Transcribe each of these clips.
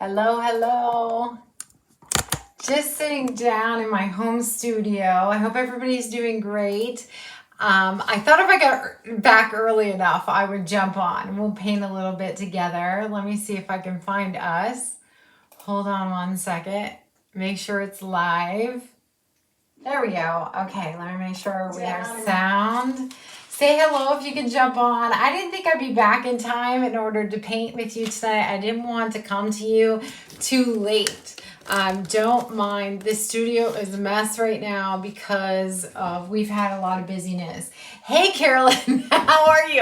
Hello, hello. Just sitting down in my home studio. I hope everybody's doing great. I thought if I got back early enough, I would jump on. We'll paint a little bit together. Let me see if I can find us. Hold on one second. Make sure it's live. There we go. Okay, let me make sure we have sound. Say hello if you can jump on. I didn't think I'd be back in time in order to paint with you tonight. I didn't want to come to you too late. Don't mind. This studio is a mess right now because we've had a lot of busyness. Hey, Carolyn, how are you?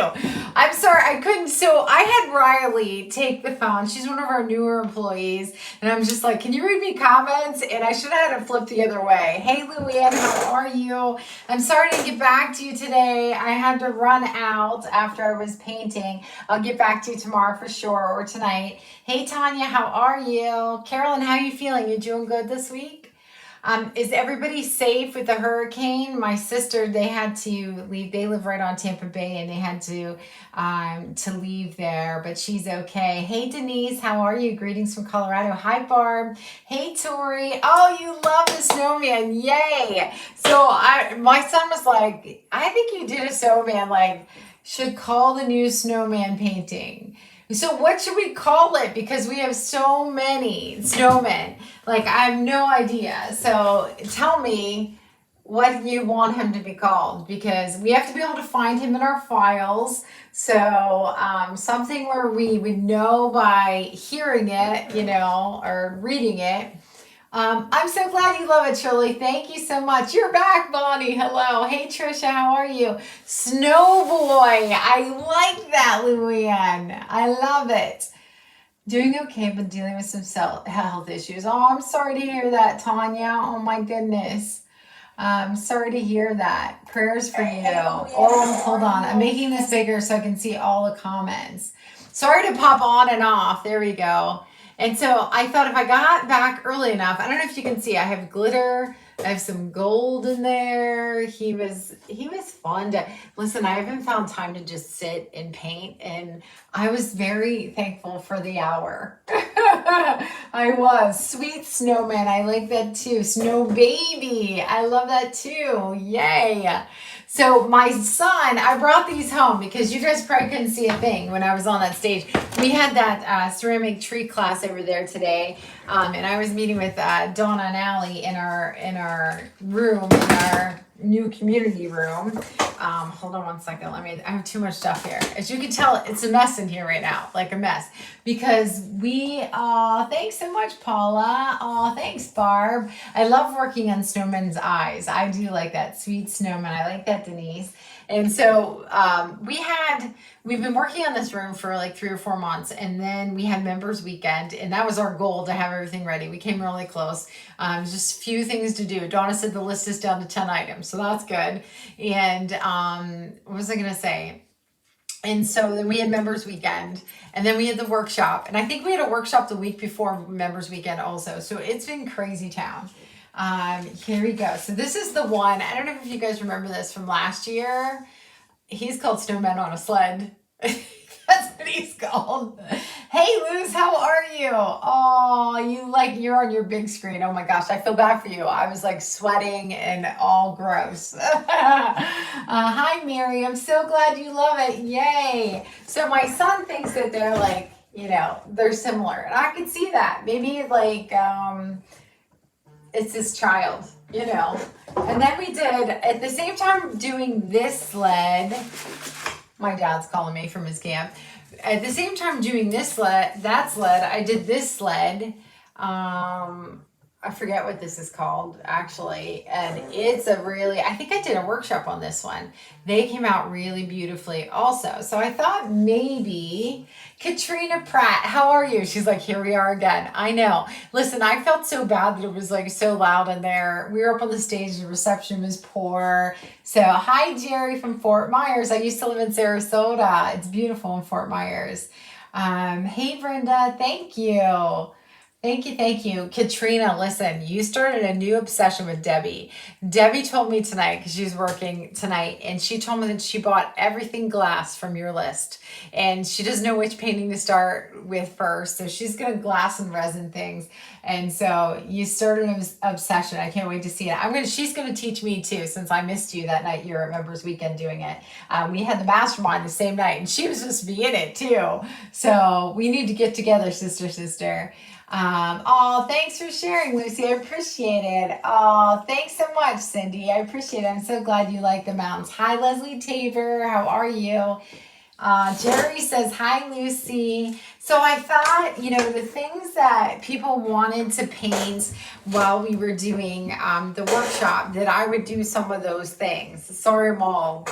I'm sorry, I couldn't. So I had Riley take the phone. She's one of our newer employees. And I'm just like, can you read me comments? And I should have had it flipped the other way. Hey, Luann, how are you? I'm sorry to get back to you today. I had to run out after I was painting. I'll get back to you tomorrow for sure, or tonight. Hey, Tanya, how are you? Carolyn, how are you feeling? You doing good this week? Is everybody safe with the hurricane? My sister, they had to leave. They live right on Tampa Bay, and they had to leave there, but she's okay. Hey, Denise, how are you? Greetings from Colorado. Hi, Barb. Hey, Tori. Oh, you love the snowman. Yay. So my son was like, I think you did a snowman, like, should call the new snowman painting. So what should we call it? Because we have so many snowmen. Like, I have no idea. So tell me what you want him to be called, because we have to be able to find him in our files. So something where we would know by hearing it, or reading it. I'm so glad you love it, Shirley. Thank you so much. You're back, Bonnie. Hello. Hey, Trisha. How are you? Snow Boy. I like that, Luann. I love it. Doing okay, but dealing with some health issues. Oh, I'm sorry to hear that, Tanya. Oh, my goodness. Sorry to hear that. Prayers for you. Oh, hold on. I'm making this bigger so I can see all the comments. Sorry to pop on and off. There we go. And so I thought if I got back early enough, I don't know if you can see, I have glitter. I have some gold in there. He was fun to listen. I haven't found time to just sit and paint, and I was very thankful for the hour. I was. Sweet snowman. I like that too. Snow baby. I love that too. Yay. So my son, I brought these home because you guys probably couldn't see a thing when I was on that stage. We had that ceramic tree class over there today, and I was meeting with Donna and Allie in our room, in our new community room. Hold on one second. I have too much stuff here. As you can tell, it's a mess in here right now, like a mess, because thanks so much, Paula. Oh, thanks, Barb. I love working on snowmen's eyes. I do like that. Sweet snowman. I like that, Denise. And so we've been working on this room for like 3 or 4 months, and then we had members weekend, and that was our goal, to have everything ready. We came really close. Just a few things to do. Donna said the list is down to 10 items, so that's good. And what was I gonna say? And so then we had members weekend, and then we had the workshop, and I think we had a workshop the week before members weekend also. So it's been crazy town. Here we go. So this is the one. I don't know if you guys remember this from last year. He's called Snowman on a Sled. That's what he's called. Hey, Luz, how are you? Oh, you're on your big screen. Oh my gosh, I feel bad for you. I was like sweating and all gross. Hi, Mary. I'm so glad you love it. Yay. So my son thinks that they're like, they're similar. And I can see that. Maybe like, it's his child, And then we did, at the same time doing this sled, my dad's calling me from his camp. At the same time doing that sled, I did this sled. I forget what this is called, actually. And I think I did a workshop on this one. They came out really beautifully also. So I thought maybe, Katrina Pratt, how are you? She's like, here we are again. I know. Listen, I felt so bad that it was like so loud in there. We were up on the stage, the reception was poor. So hi, Jerry from Fort Myers. I used to live in Sarasota. It's beautiful in Fort Myers. Hey, Brenda, thank you. Thank you, thank you. Katrina, listen, you started a new obsession with Debbie. Debbie told me tonight, because she's working tonight, and she told me that she bought everything glass from your list. And she doesn't know which painting to start with first. So she's going to glass and resin things. And so you started an obsession. I can't wait to see it. She's going to teach me too, since I missed you that night you were at Members Weekend doing it. We had the mastermind the same night, and she was supposed to be in it too. So we need to get together, sister. Oh, thanks for sharing, Lucy. I appreciate it. Oh, thanks so much, Cindy. I appreciate it. I'm so glad you like the mountains. Hi, Leslie Tabor. How are you? Jerry says, hi, Lucy. So I thought, the things that people wanted to paint while we were doing the workshop, that I would do some of those things. Sorry, Mall,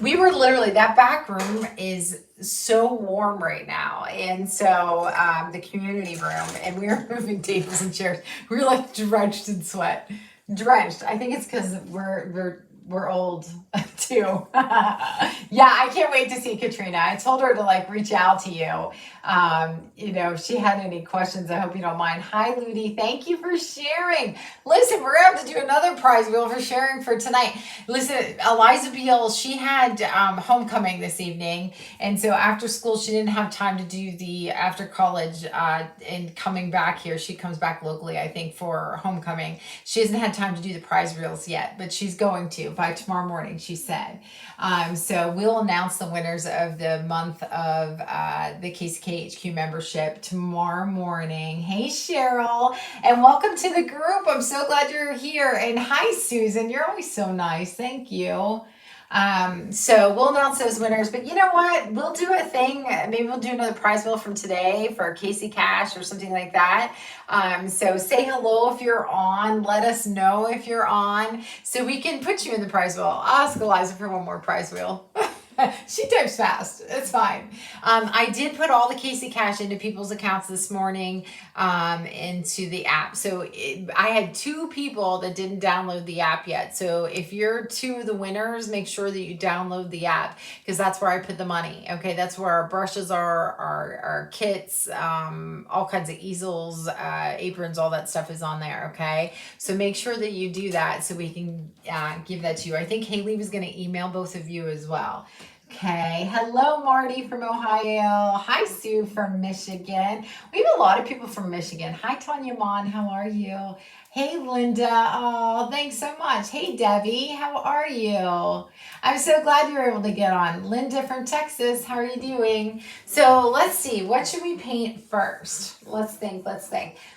We were literally, that back room is so warm right now. And so the community room, and we were moving tables and chairs. We were like drenched in sweat. Drenched. I think it's because we're old too. Yeah, I can't wait to see Katrina. I told her to reach out to you. If she had any questions, I hope you don't mind. Hi, Ludi. Thank you for sharing. Listen, we're going to have to do another prize wheel for sharing for tonight. Listen, Eliza Beal, she had homecoming this evening. And so after school, she didn't have time to do the after college and coming back here. She comes back locally, I think, for homecoming. She hasn't had time to do the prize reels yet, but she's going to by tomorrow morning, she said. So we'll announce the winners of the month of the KCKHQ membership tomorrow morning. Hey, Cheryl, and welcome to the group. I'm so glad you're here. And hi, Susan. You're always so nice. Thank you. So we'll announce those winners, but you know what? We'll do a thing. Maybe we'll do another prize wheel from today for Casey Cash or something like that. So say hello if you're on. Let us know if you're on so we can put you in the prize wheel. I'll ask Eliza for one more prize wheel. She types fast. It's fine. I did put all the Casey Cash into people's accounts this morning into the app. So I had 2 people that didn't download the app yet. So if you're 2 of the winners, make sure that you download the app, because that's where I put the money. Okay, that's where our brushes are, our kits, all kinds of easels, aprons, all that stuff is on there. Okay, so make sure that you do that so we can give that to you. I think Haley was going to email both of you as well. Okay. Hello, Marty from Ohio. Hi, Sue from Michigan. We have a lot of people from Michigan. Hi, Tanya Mon. How are you? Hey, Linda. Oh, thanks so much. Hey, Debbie. How are you? I'm so glad you were able to get on. Linda from Texas. How are you doing? So let's see. What should we paint first? Let's think.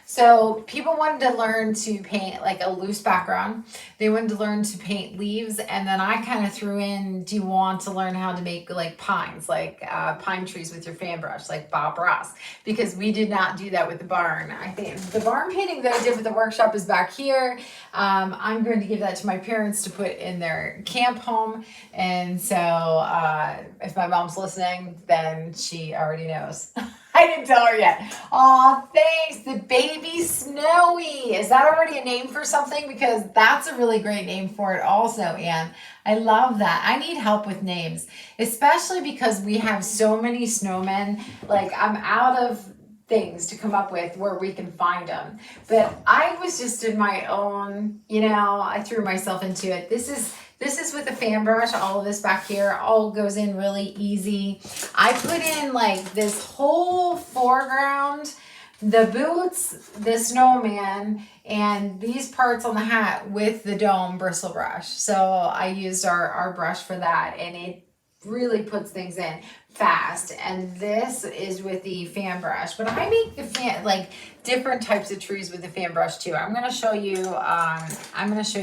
So people wanted to learn to paint like a loose background. They wanted to learn to paint leaves. And then I kind of threw in, do you want to learn how to make like pines, like pine trees with your fan brush, like Bob Ross? Because we did not do that with the barn. I think the barn painting that I did with the workshop is back here. I'm going to give that to my parents to put in their camp home. And so if my mom's listening, then she already knows. I didn't tell her yet. Oh, thanks. The baby Snowy. Is that already a name for something? Because that's a really great name for it also, Anne. I love that. I need help with names, especially because we have so many snowmen. Like, I'm out of things to come up with where we can find them. But I was just in my own, I threw myself into it. This is with a fan brush. All of this back here all goes in really easy. I put in like this whole foreground, the boots, the snowman, and these parts on the hat with the dome bristle brush. So I used our brush for that, and it really puts things in fast. And this is with the fan brush, but I make the fan like different types of trees with the fan brush too. I'm going to show you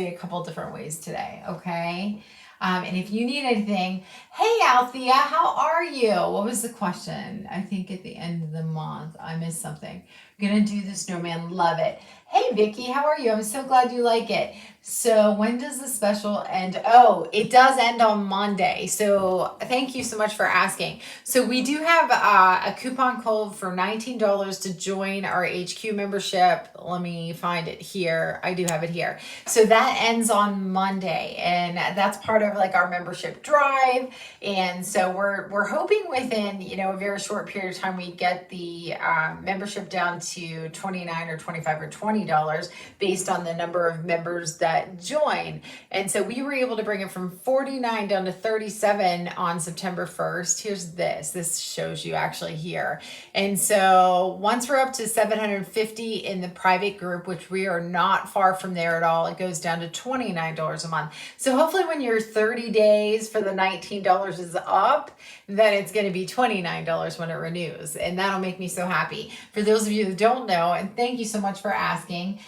a couple different ways today. Okay. And if you need anything, hey Althea, how are you? What was the question? I think at the end of the month I missed something. I'm gonna do the snowman. Love it. Hey Vicky, how are you? I'm so glad you like it. So when does the special end? Oh, it does end on Monday. So thank you so much for asking. So we do have a coupon code for $19 to join our HQ membership. Let me find it here. I do have it here. So that ends on Monday, and that's part of like our membership drive. And so we're hoping within a very short period of time we get the membership down to 29 or 25 or $20 based on the number of members that join. And so we were able to bring it from 49 down to 37 on September 1st. Here's this shows you actually here. And so once we're up to 750 in the private group, which we are not far from there at all, it goes down to $29 a month. So hopefully when your 30 days for the $19 is up, then it's going to be $29 when it renews. And that'll make me so happy. For those of you that don't know, and thank you so much for asking,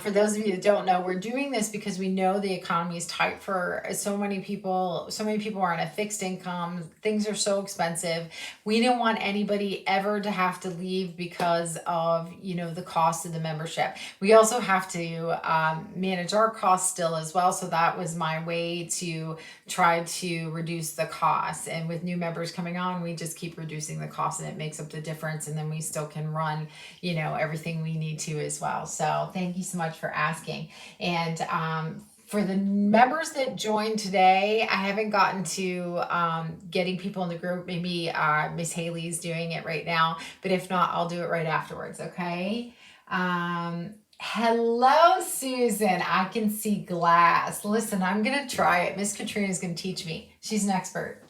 for those of you that don't know, we're doing this because we know the economy is tight for so many people. So many people are on a fixed income. Things are so expensive. We don't want anybody ever to have to leave because of, the cost of the membership. We also have to manage our costs still as well. So that was my way to try to reduce the costs. And with new members coming on, we just keep reducing the cost, and it makes up the difference. And then we still can run, everything we need to as well. So thank you so much for asking. And for the members that joined today, I haven't gotten to getting people in the group. Maybe Miss Haley's doing it right now, but if not, I'll do it right afterwards, okay? Hello, Susan. I can see glass. Listen, I'm going to try it. Miss Katrina's going to teach me. She's an expert.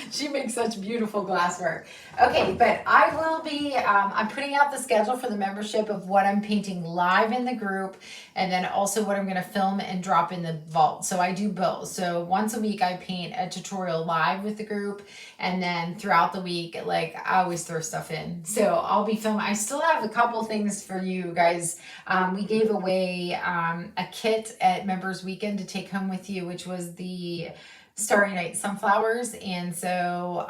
She makes such beautiful glass work. Okay, but I will be, I'm putting out the schedule for the membership of what I'm painting live in the group, and then also what I'm going to film and drop in the vault. So I do both. So once a week I paint a tutorial live with the group, and then throughout the week, like I always throw stuff in. So I'll be filming. I still have a couple things for you guys. We gave away a kit at Members Weekend to take home with you, which was the Starry Night sunflowers, and so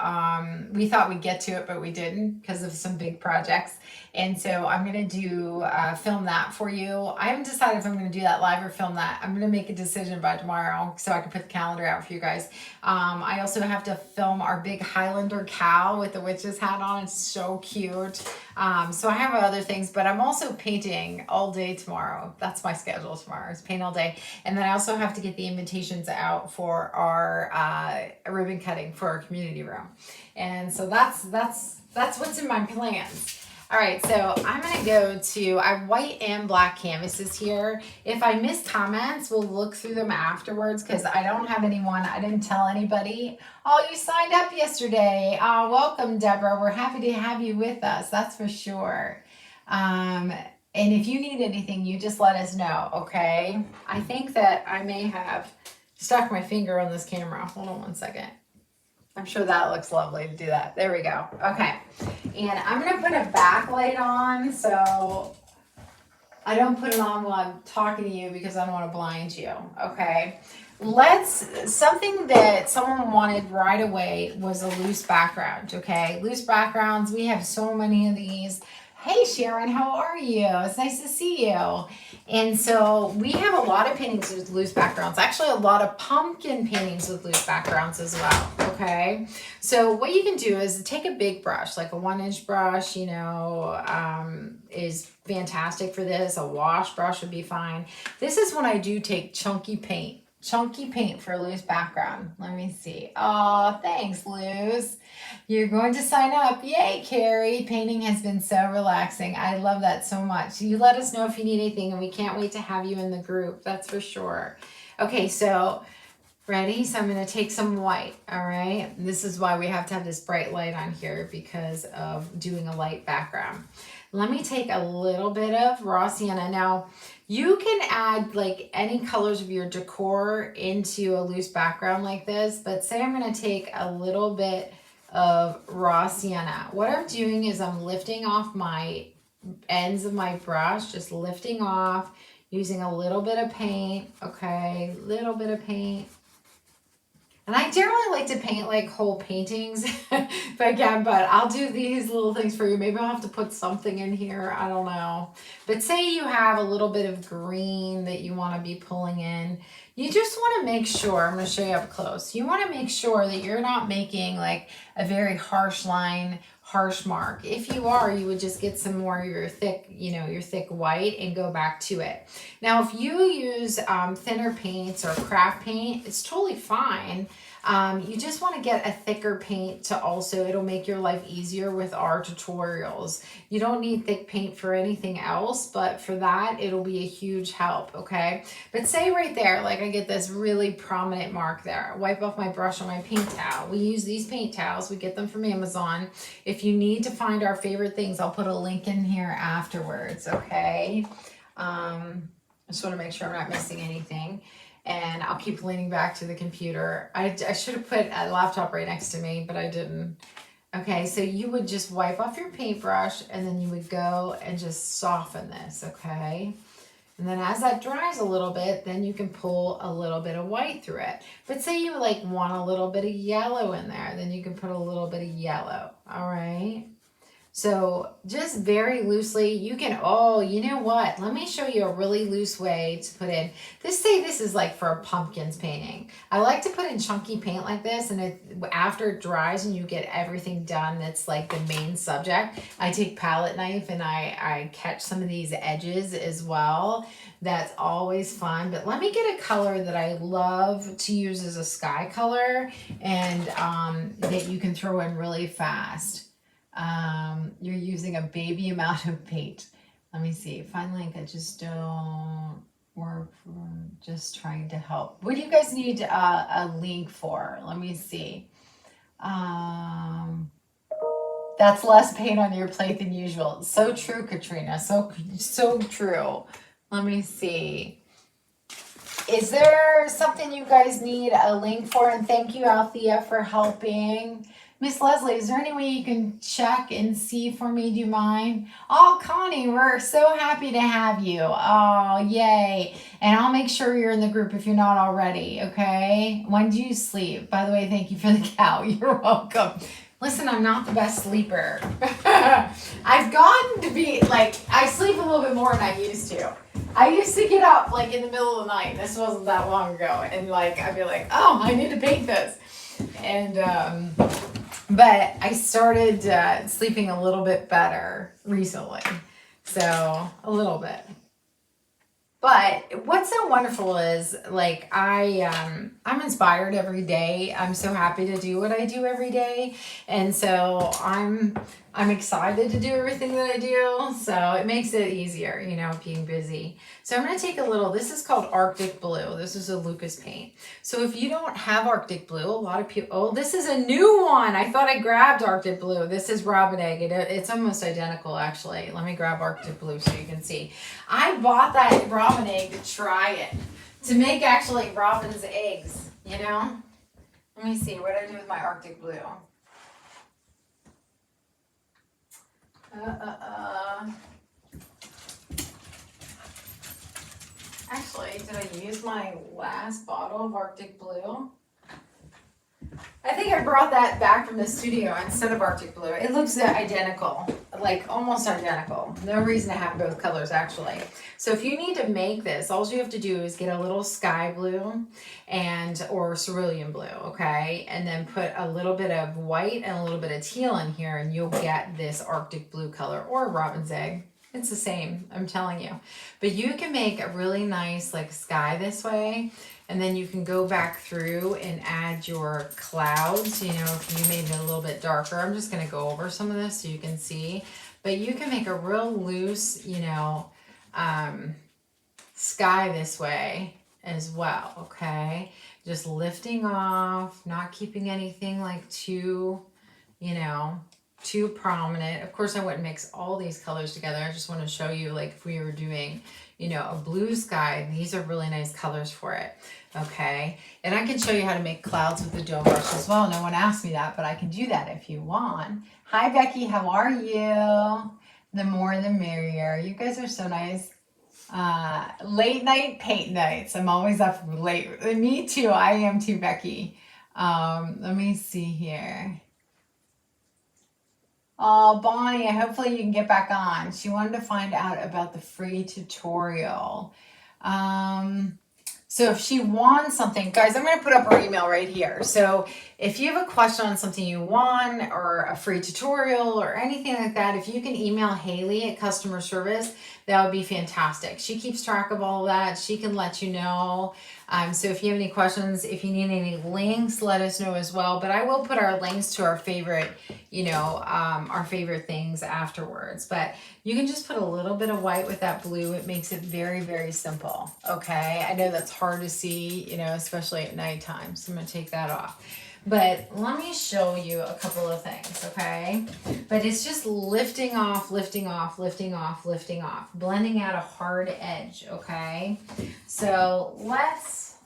we thought we'd get to it, but we didn't because of some big projects. And so I'm gonna do film that for you. I haven't decided if I'm gonna do that live or film that. I'm gonna make a decision by tomorrow so I can put the calendar out for you guys. I also have to film our big Highlander cow with the witch's hat on. It's so cute. So I have other things, but I'm also painting all day tomorrow. That's my schedule tomorrow, is paint all day. And then I also have to get the invitations out for our ribbon cutting for our community room. And so that's what's in my plans. All right, so I'm gonna go to, I have white and black canvases here. If I miss comments, we'll look through them afterwards because I don't have anyone, I didn't tell anybody. Oh, you signed up yesterday. Welcome, Deborah. We're happy to have you with us, that's for sure. And if you need anything, you just let us know, okay? I think that I may have stuck my finger on this camera. Hold on one second. I'm sure that looks lovely to do that. There we go. Okay. And I'm going to put a backlight on so I don't put it on while I'm talking to you because I don't want to blind you. Okay. Something that someone wanted right away was a loose background. Okay. Loose backgrounds. We have so many of these. Hey Sharon, how are you? It's nice to see you. And so we have a lot of paintings with loose backgrounds. Actually, a lot of pumpkin paintings with loose backgrounds as well. Okay. So what you can do is take a big brush, like a 1-inch brush, is fantastic for this. A wash brush would be fine. This is when I do take chunky paint. Chunky paint for a loose background. Let me see. Oh, thanks, Luz. You're going to sign up. Yay, Carrie. Painting has been so relaxing. I love that so much. You let us know if you need anything, and we can't wait to have you in the group. That's for sure. Okay, so ready? So I'm going to take some white, all right? This is why we have to have this bright light on here because of doing a light background. Let me take a little bit of raw sienna. Now, you can add like any colors of your decor into a loose background like this, but say I'm going to take a little bit of raw sienna. What I'm doing is I'm lifting off my ends of my brush, just lifting off, using a little bit of paint, okay, little bit of paint. And I generally like to paint like whole paintings if I can, but I'll do these little things for you. Maybe I'll have to put something in here. I don't know. But say you have a little bit of green that you want to be pulling in. You just want to make sure, I'm going to show you up close. You want to make sure that you're not making like a very harsh line, harsh mark. If you are, you would just get some more of your thick, your thick white and go back to it. Now, if you use thinner paints or craft paint, it's totally fine. You just want to get a thicker paint to also, it'll make your life easier with our tutorials. You don't need thick paint for anything else, but for that, it'll be a huge help, okay? But say right there, like I get this really prominent mark there. Wipe off my brush on my paint towel. We use these paint towels. We get them from Amazon. If you need to find our favorite things, I'll put a link in here afterwards, okay? I just want to make sure I'm not missing anything. And I'll keep leaning back to the computer. I should have put a laptop right next to me, but I didn't. Okay, so you would just wipe off your paintbrush and then you would go and just soften this, okay? And then as that dries a little bit, then you can pull a little bit of white through it. But say you like want a little bit of yellow in there, then you can put a little bit of yellow, all right? So just very loosely, you can, oh, you know what? Let me show you a really loose way to put in. This is like for a pumpkins painting. I like to put in chunky paint like this, and after it dries and you get everything done that's like the main subject, I take palette knife and I catch some of these edges as well. That's always fun. But let me get a color that I love to use as a sky color and that you can throw in really fast. You're using a baby amount of paint. Let me see. Find link. I just don't work. Just trying to help. What do you guys need a link for? Let me see. That's less paint on your plate than usual. So true, Katrina. So true. Let me see. Is there something you guys need a link for? And thank you, Althea, for helping. Miss Leslie, is there any way you can check and see for me? Do you mind? Oh, Connie, we're so happy to have you. Oh, yay. And I'll make sure you're in the group if you're not already, okay? When do you sleep? By the way, thank you for the cow. You're welcome. Listen, I'm not the best sleeper. I've gotten to be, like, I sleep a little bit more than I used to. I used to get up, like, in the middle of the night. This wasn't that long ago. And, like, I'd be like, oh, I need to paint this. And, but I started sleeping a little bit better recently. So, a little bit. But what's so wonderful is, like, I'm inspired every day. I'm so happy to do what I do every day. And so I'm excited to do everything that I do. So it makes it easier, being busy. So I'm going to take a little, this is called Arctic Blue. This is a Lucas paint. So if you don't have Arctic Blue, a lot of people, oh, this is a new one. I thought I grabbed Arctic Blue. This is Robin Egg. It's almost identical, actually. Let me grab Arctic Blue so you can see. I bought that Robin Egg to try it, to make actually Robin's eggs, Let me see what I do with my Arctic Blue. Actually, did I use my last bottle of Arctic Blue? I think I brought that back from the studio instead of Arctic Blue. It looks identical, like almost identical. No reason to have both colors, actually. So if you need to make this, all you have to do is get a little sky blue or cerulean blue, okay? And then put a little bit of white and a little bit of teal in here, and you'll get this Arctic Blue color, or Robin's Egg. It's the same, I'm telling you. But you can make a really nice like sky this way. And then you can go back through and add your clouds, if you made it a little bit darker. I'm just going to go over some of this so you can see. But you can make a real loose, sky this way as well, okay? Just lifting off, not keeping anything like too prominent. Of course, I wouldn't mix all these colors together. I just want to show you, like, if we were doing, a blue sky, these are really nice colors for it. Okay, and I can show you how to make clouds with the dough brush as well. No one asked me that, but I can do that if you want. Hi, Becky. How are you? The more the merrier. You guys are so nice. Late night paint nights. I'm always up late. Me too. I am too, Becky. Let me see here. Oh, Bonnie, hopefully you can get back on. She wanted to find out about the free tutorial. Um, so if she wants something, guys, I'm going to put up her email right here. So if you have a question on something you want or a free tutorial or anything like that, if you can email Haley at customer service, that would be fantastic. She keeps track of all of that. She can let you know. So if you have any questions, if you need any links, let us know as well. But I will put our links to our favorite, our favorite things afterwards. But you can just put a little bit of white with that blue. It makes it very, very simple. Okay. I know that's hard to see, especially at nighttime. So I'm going to take that off. But let me show you a couple of things, okay? But it's just lifting off, lifting off, lifting off, lifting off, blending out a hard edge, okay? So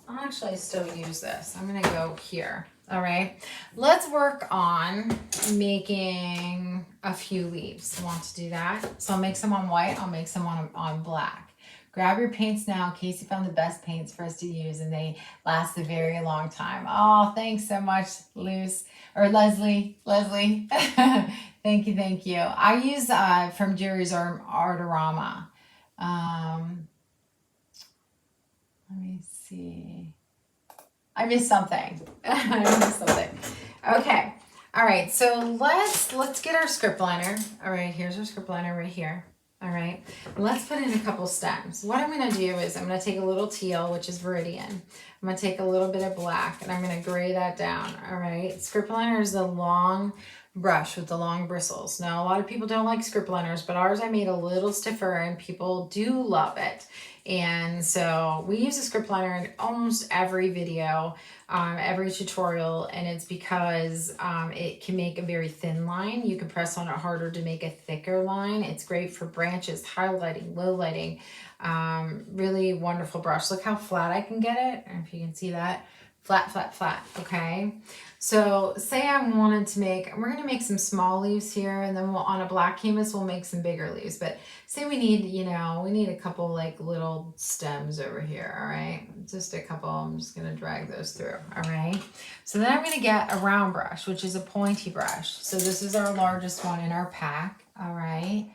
I'll actually still use this. I'm gonna go here, all right? Let's work on making a few leaves. I want to do that. So I'll make some on white, I'll make some on black. Grab your paints now. Casey found the best paints for us to use and they last a very long time. Oh, thanks so much, Leslie. Thank you. I use from Jerry's Artorama. Let me see. I missed something. Okay. All right. So let's get our script liner. All right. Here's our script liner right here. All right, let's put in a couple stems. What I'm gonna do is I'm gonna take a little teal, which is Viridian. I'm gonna take a little bit of black and I'm gonna gray that down, all right? Script liner is the long brush with the long bristles. Now, a lot of people don't like script liners, but ours I made a little stiffer and people do love it. And so we use a script liner in almost every video, every tutorial, and it's because it can make a very thin line. You can press on it harder to make a thicker line. It's great for branches, highlighting, low lighting. Really wonderful brush. Look how flat I can get it. I don't know if you can see that. Flat, okay? So say I wanted to we're gonna make some small leaves here and then on a black canvas, we'll make some bigger leaves. But say we need, we need a couple like little stems over here, all right? Just a couple, I'm just gonna drag those through, all right? So then I'm gonna get a round brush, which is a pointy brush. So this is our largest one in our pack, all right?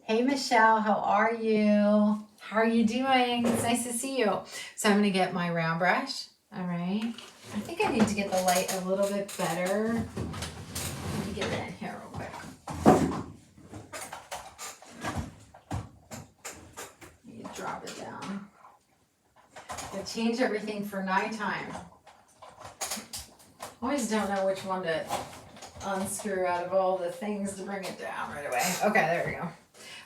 Hey, Michelle, how are you? How are you doing? It's nice to see you. So I'm gonna get my round brush. All right, I think I need to get the light a little bit better. Let me get it in here real quick. Let me drop it down. I change everything for nighttime. Always don't know which one to unscrew out of all the things to bring it down right away. Okay, there we go.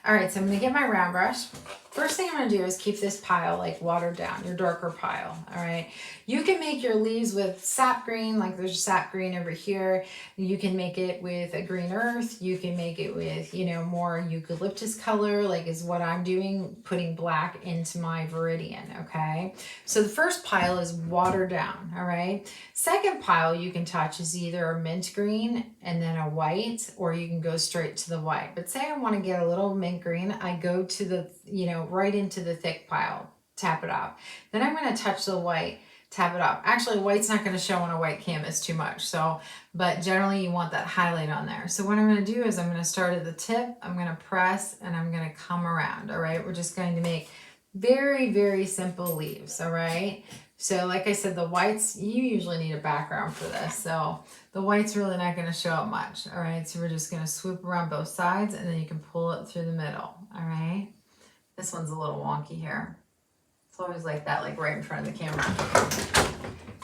All right, so I'm gonna get my round brush. First thing I'm gonna do is keep this pile like watered down, your darker pile, all right? You can make your leaves with sap green, like there's sap green over here. You can make it with a green earth. You can make it with, more eucalyptus color, like is what I'm doing, putting black into my Viridian, okay? So the first pile is watered down, all right? Second pile you can touch is either a mint green and then a white, or you can go straight to the white. But say I wanna get a little mint green, I go to the, right into the thick pile, tap it off. Then I'm gonna touch the white, tap it off. Actually, white's not gonna show on a white canvas too much, so, but generally you want that highlight on there. So what I'm gonna do is I'm gonna start at the tip, I'm gonna press, and I'm gonna come around, all right? We're just going to make very, very simple leaves, all right? So like I said, the whites, you usually need a background for this, so the white's really not gonna show up much, all right? So we're just gonna swoop around both sides, and then you can pull it through the middle, all right? This one's a little wonky here. It's always like that, like right in front of the camera.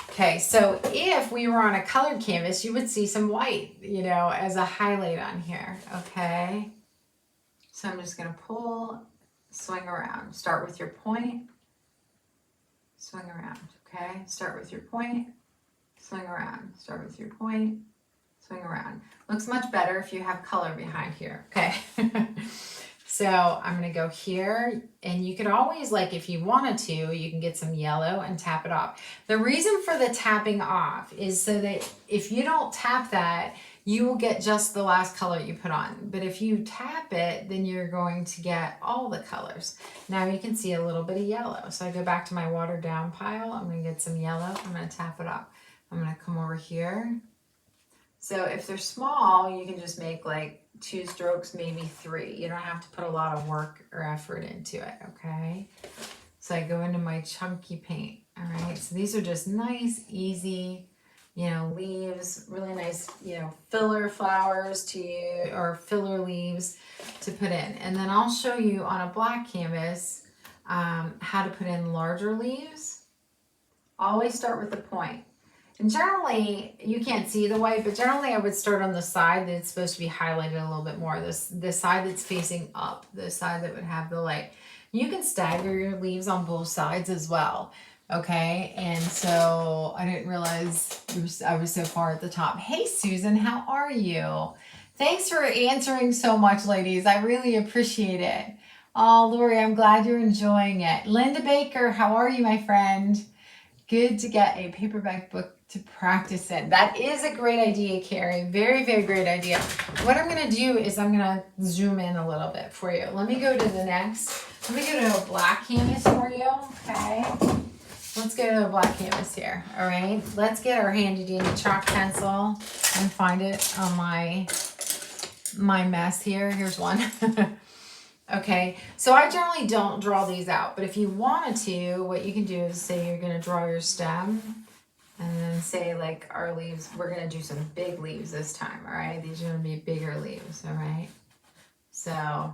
Okay, so if we were on a colored canvas, you would see some white, as a highlight on here, okay? So I'm just gonna pull, swing around. Start with your point, swing around, okay? Start with your point, swing around. Start with your point, swing around. Looks much better if you have color behind here, okay? So I'm gonna go here, and you could always, like if you wanted to, you can get some yellow and tap it off. The reason for the tapping off is so that if you don't tap that, you will get just the last color you put on. But if you tap it, then you're going to get all the colors. Now you can see a little bit of yellow. So I go back to my watered down pile. I'm gonna get some yellow. I'm gonna tap it off. I'm gonna come over here. So if they're small, you can just make like 2 strokes, maybe 3. You don't have to put a lot of work or effort into it, okay? So I go into my chunky paint, all right? So these are just nice, easy, you know, leaves, really nice, you know, filler flowers to use, or filler leaves to put in. And then I'll show you on a black canvas how to put in larger leaves. Always start with the point. And generally, you can't see the white, but generally I would start on the side that's supposed to be highlighted a little bit more. The side that's facing up, the side that would have the light. You can stagger your leaves on both sides as well. Okay, and so I didn't realize I was so far at the top. Hey Susan, how are you? Thanks for answering so much, ladies. I really appreciate it. Oh, Lori, I'm glad you're enjoying it. Linda Baker, how are you, my friend? Good to get a paperback book to practice in. That is a great idea, Carrie. Very, very great idea. What I'm going to do is I'm going to zoom in a little bit for you. Let me go to the next. Let me go to a black canvas for you. Okay. Let's go to a black canvas here. All right. Let's get our handy dandy chalk pencil and find it on my mess here. Here's one. Okay, so I generally don't draw these out, but if you wanted to, what you can do is say you're going to draw your stem and then say like our leaves, we're going to do some big leaves this time, all right? These are going to be bigger leaves, all right? So,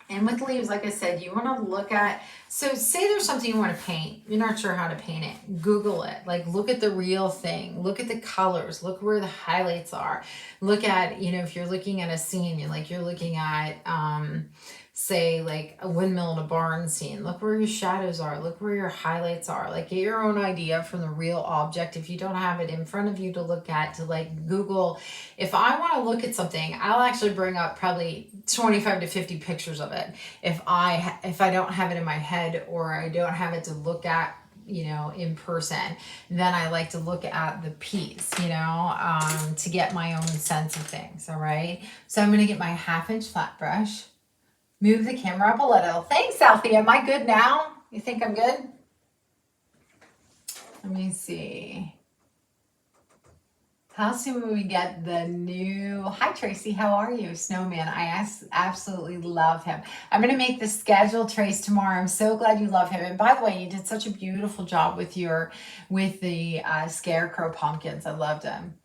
and with leaves, like I said, you want to look at, so say there's something you want to paint, you're not sure how to paint it, Google it, like look at the real thing, look at the colors, look where the highlights are, look at, you know, if you're looking at a scene, you're looking at, say like a windmill in a barn scene, look where your shadows are, look where your highlights are, like get your own idea from the real object. If you don't have it in front of you to look at, to like Google, if I want to look at something, I'll actually bring up probably 25 to 50 pictures of it. If I don't have it in my head or I don't have it to look at, you know, in person, then I like to look at the piece, you know, to get my own sense of things. All right. So I'm going to get my 1/2-inch flat brush. Move the camera up a little. Thanks, Alfie. Am I good now? You think I'm good? Let me see. How soon will we get the new... Hi, Tracy. How are you? Snowman. I absolutely love him. I'm going to make the schedule, Trace, tomorrow. I'm so glad you love him. And by the way, you did such a beautiful job with the scarecrow pumpkins. I loved them.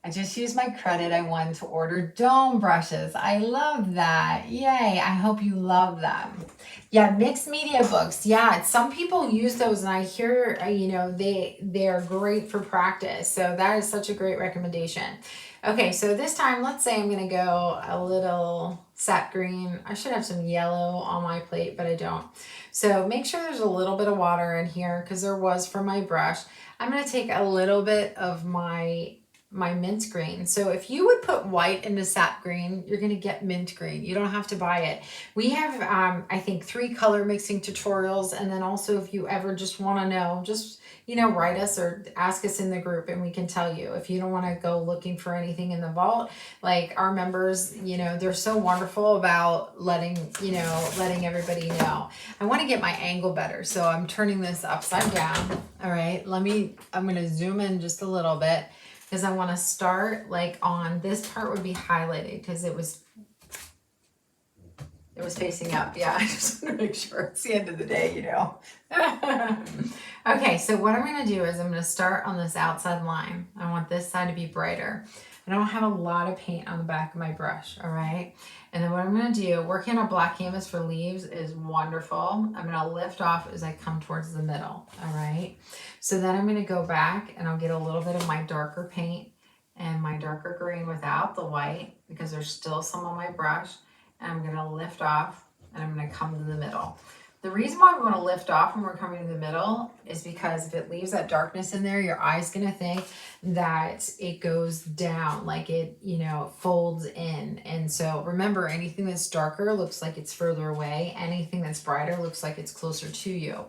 I just used my credit I won to order dome brushes. I love that. Yay. I hope you love them. Yeah, mixed media books. Yeah, some people use those and I hear, you know, they're great for practice. So that is such a great recommendation. Okay, so this time, let's say I'm going to go a little sap green. I should have some yellow on my plate, but I don't. So make sure there's a little bit of water in here because there was for my brush. I'm going to take a little bit of my mint green. So if you would put white into sap green, you're going to get mint green. You don't have to buy it. We have, I think, 3 color mixing tutorials. And then also if you ever just want to know, just, you know, write us or ask us in the group and we can tell you. If you don't want to go looking for anything in the vault, like our members, you know, they're so wonderful about letting everybody know. I want to get my angle better. So I'm turning this upside down. All right, I'm going to zoom in just a little bit. Because I want to start like on this part would be highlighted because it was facing up. Yeah, I just want to make sure it's the end of the day, you know. Okay, so what I'm going to do is I'm going to start on this outside line. I want this side to be brighter. I don't have a lot of paint on the back of my brush, all right? And then what I'm going to do, working on a black canvas for leaves is wonderful. I'm going to lift off as I come towards the middle, all right? So then I'm going to go back and I'll get a little bit of my darker paint and my darker green without the white because there's still some on my brush. And I'm going to lift off and I'm going to come to the middle. The reason why we want to lift off when we're coming to the middle is because if it leaves that darkness in there, your eye's going to think that it goes down, like it, you know, folds in. And so remember, anything that's darker looks like it's further away. Anything that's brighter looks like it's closer to you.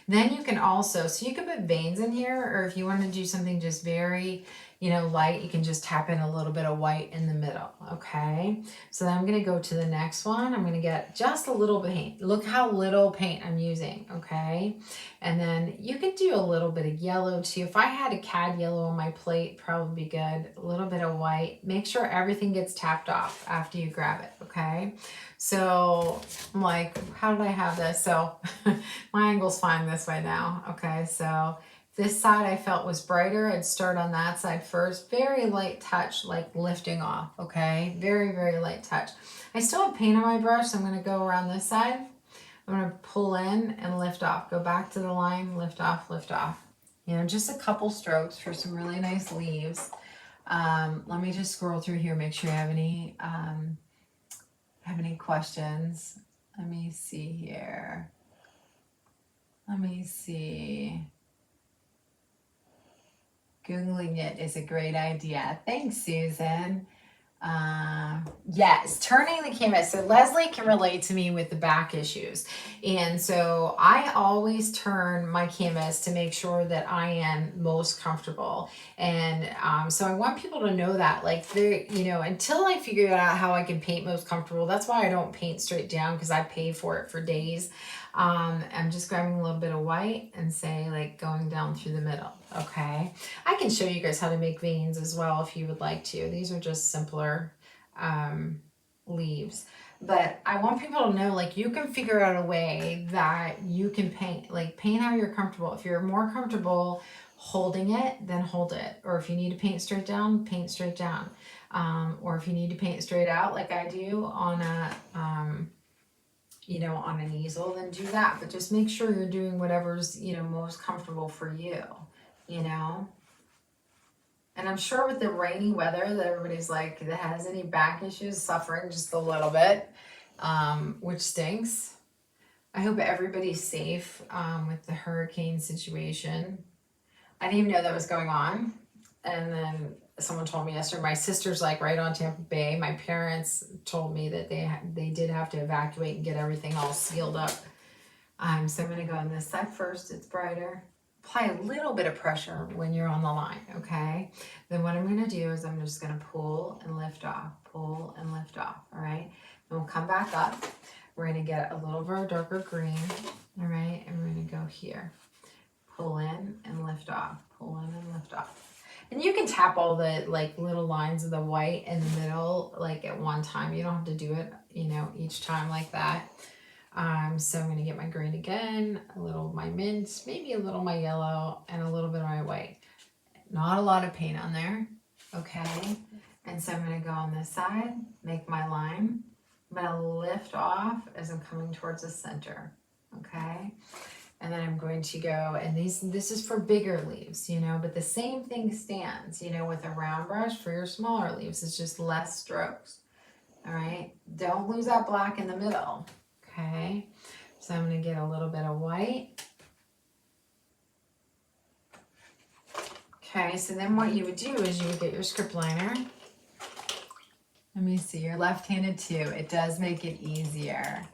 Then you can also, so you can put veins in here, or if you want to do something just very, light, you can just tap in a little bit of white in the middle. Okay, so then I'm going to go to the next one. I'm going to get just a little paint. Look how little paint I'm using. Okay, and then you could do a little bit of yellow too. If I had a cad yellow on my plate, probably be good. A little bit of white. Make sure everything gets tapped off after you grab it. Okay, so I'm like, how did I have this? So my angle's fine this way now. Okay, so this side I felt was brighter. I'd start on that side first. Very light touch, like lifting off, okay? Very, very light touch. I still have paint on my brush, so I'm gonna go around this side. I'm gonna pull in and lift off. Go back to the line, lift off, lift off. Just a couple strokes for some really nice leaves. Let me just scroll through here, make sure you have any questions. Let me see here. Let me see. Googling it is a great idea. Thanks, Susan. Yes, turning the canvas. So Leslie can relate to me with the back issues. And so I always turn my canvas to make sure that I am most comfortable. And so I want people to know that, like, until I figure out how I can paint most comfortable, that's why I don't paint straight down, because I pay for it for days. I'm just grabbing a little bit of white and say, like, going down through the middle. Okay, I can show you guys how to make veins as well if you would like to. These are just simpler leaves, but I want people to know, like, you can figure out a way that you can paint how you're comfortable. If you're more comfortable holding it, then hold it. Or if you need to paint straight down, paint straight down. Or if you need to paint straight out like I do on a on an easel, then do that. But just make sure you're doing whatever's most comfortable for you. And I'm sure with the rainy weather that everybody's like, that has any back issues, suffering just a little bit, which stinks. I hope everybody's safe with the hurricane situation. I didn't even know that was going on. And then someone told me yesterday, my sister's like right on Tampa Bay. My parents told me that they did have to evacuate and get everything all sealed up. So I'm going to go on this side first. It's brighter. Apply a little bit of pressure when you're on the line, okay? Then what I'm going to do is I'm just going to pull and lift off, all right? Then we'll come back up. We're going to get a little bit of darker green, all right? And we're going to go here. Pull in and lift off, pull in and lift off. And you can tap all the little lines of the white in the middle at one time. You don't have to do it, each time like that. So I'm going to get my green again, a little of my mint, maybe a little of my yellow, and a little bit of my white. Not a lot of paint on there, okay? And so I'm going to go on this side, make my line. I'm going to lift off as I'm coming towards the center, okay? And then I'm going to go, and this is for bigger leaves, but the same thing stands, with a round brush for your smaller leaves. It's just less strokes, all right? Don't lose that black in the middle. Okay, so I'm going to get a little bit of white. Okay, so then what you would do is you would get your script liner. Let me see, you're left-handed too. It does make it easier.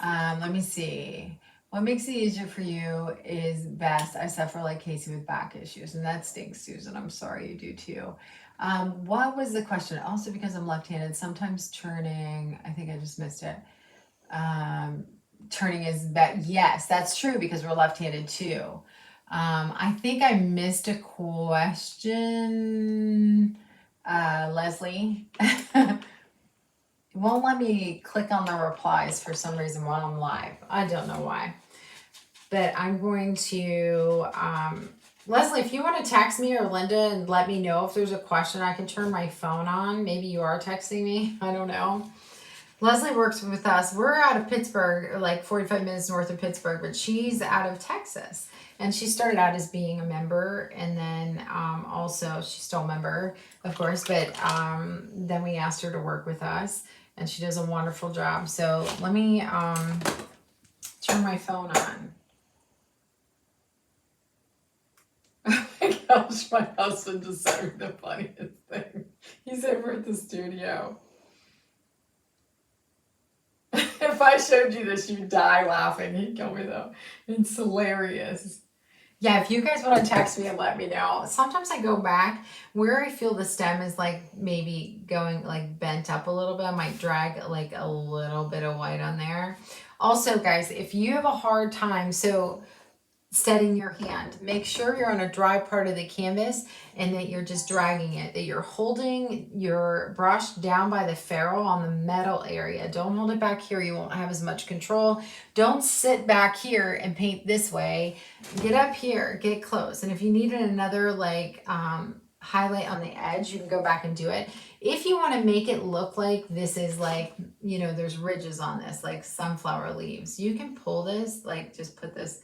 Let me see. What makes it easier for you is best. I suffer like Casey with back issues, and that stinks, Susan. I'm sorry you do too. What was the question? Also because I'm left-handed, sometimes turning, I think I just missed it. Turning is better. Yes, that's true because we're left-handed too. I think I missed a question, Leslie. It won't let me click on the replies for some reason while I'm live. I don't know why. But I'm going to, Leslie, if you want to text me or Linda and let me know if there's a question, I can turn my phone on. Maybe you are texting me. I don't know. Leslie works with us. We're out of Pittsburgh, like 45 minutes north of Pittsburgh, but she's out of Texas. And she started out as being a member, and then also she's still a member, of course, but then we asked her to work with us, and she does a wonderful job. So let me turn my phone on. Oh my gosh, my husband just sent me the funniest thing. He's over at the studio. If I showed you this, you'd die laughing. He'd kill me though. It's hilarious. Yeah, if you guys want to text me and let me know. Sometimes I go back where I feel the stem is like maybe going like bent up a little bit. I might drag like a little bit of white on there. Also, guys, if you have a hard time, so setting your hand. Make sure you're on a dry part of the canvas and that you're just dragging it, that you're holding your brush down by the ferrule on the metal area. Don't hold it back here. You won't have as much control. Don't sit back here and paint this way. Get up here, get close. And if you needed another like highlight on the edge, you can go back and do it. If you want to make it look like this is like, you know, there's ridges on this, like sunflower leaves, you can pull this, like just put this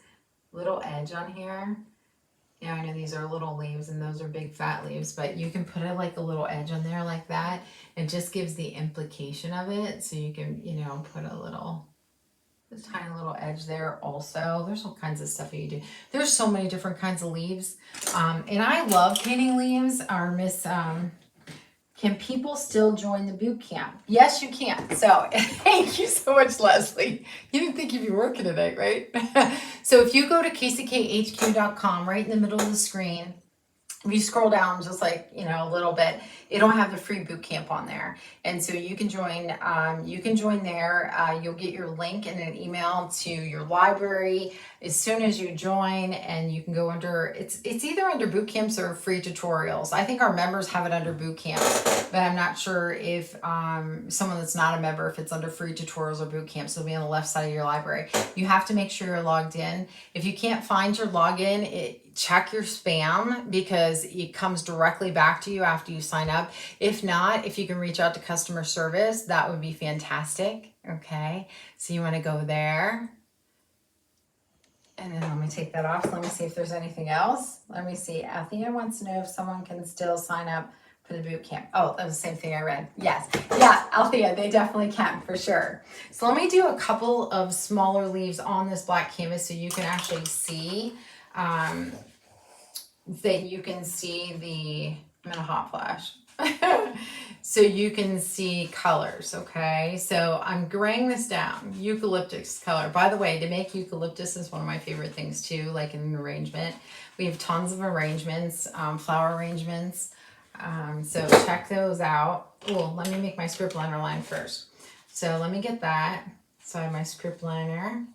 little edge on here. Yeah, I know these are little leaves and those are big fat leaves, but you can put it like a little edge on there like that. It just gives the implication of it. So you can, you know, put a little, this tiny little edge there also. There's all kinds of stuff that you do. There's so many different kinds of leaves. And I love painting leaves. Our Miss, can people still join the boot camp? Yes, you can. So thank you so much, Leslie. You didn't think you'd be working tonight, right? So if you go to kckhq.com, right in the middle of the screen, if you scroll down just like, you know, a little bit, it'll have the free boot camp on there. And so you can join there. You'll get your link in an email to your library as soon as you join, and you can go under, it's either under boot camps or free tutorials. I think our members have it under boot camp, but I'm not sure if someone that's not a member, if it's under free tutorials or boot camps. It'll be on the left side of your library. You have to make sure you're logged in. If you can't find your login, check your spam because it comes directly back to you after you sign up. If not, if you can reach out to customer service, that would be fantastic. Okay, so you want to go there. And then let me take that off. Let me see if there's anything else. Let me see. Althea wants to know if someone can still sign up for the boot camp. Oh, that was the same thing I read. Yes. Yeah, Althea, they definitely can for sure. So let me do a couple of smaller leaves on this black canvas so you can actually see that you can see the, I'm in a hot flash. So you can see colors, okay? So I'm graying this down, eucalyptus color. By the way, to make eucalyptus is one of my favorite things too, like in an arrangement. We have tons of arrangements, flower arrangements. So check those out. Oh, let me make my script liner line first. So let me get that. So I have my script liner.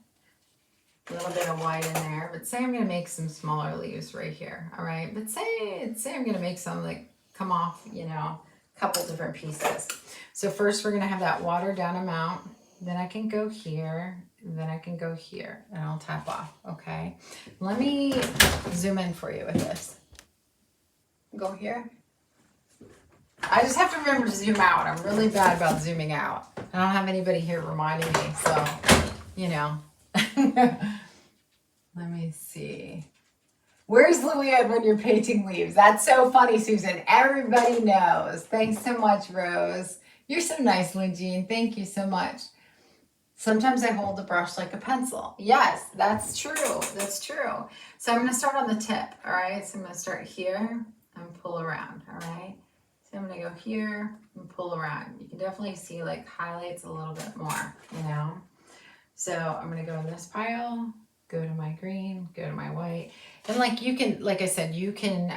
A little bit of white in there, but say I'm going to make some smaller leaves right here. All right. But say I'm going to make some like come off, you know, a couple different pieces. So first we're going to have that watered down amount. Then I can go here. Then I can go here and I'll tap off. Okay. Let me zoom in for you with this. Go here. I just have to remember to zoom out. I'm really bad about zooming out. I don't have anybody here reminding me. So, you know. Let me see. Where's Luann when you're painting leaves? That's so funny, Susan. Everybody knows. Thanks so much, Rose. You're so nice, Lynn Jean. Thank you so much. Sometimes I hold the brush like a pencil. Yes, that's true. That's true. So I'm going to start on the tip. All right. So I'm going to start here and pull around. All right. So I'm going to go here and pull around. You can definitely see like highlights a little bit more, you know. So I'm going to go in this pile, go to my green, go to my white. And like you can, like I said, you can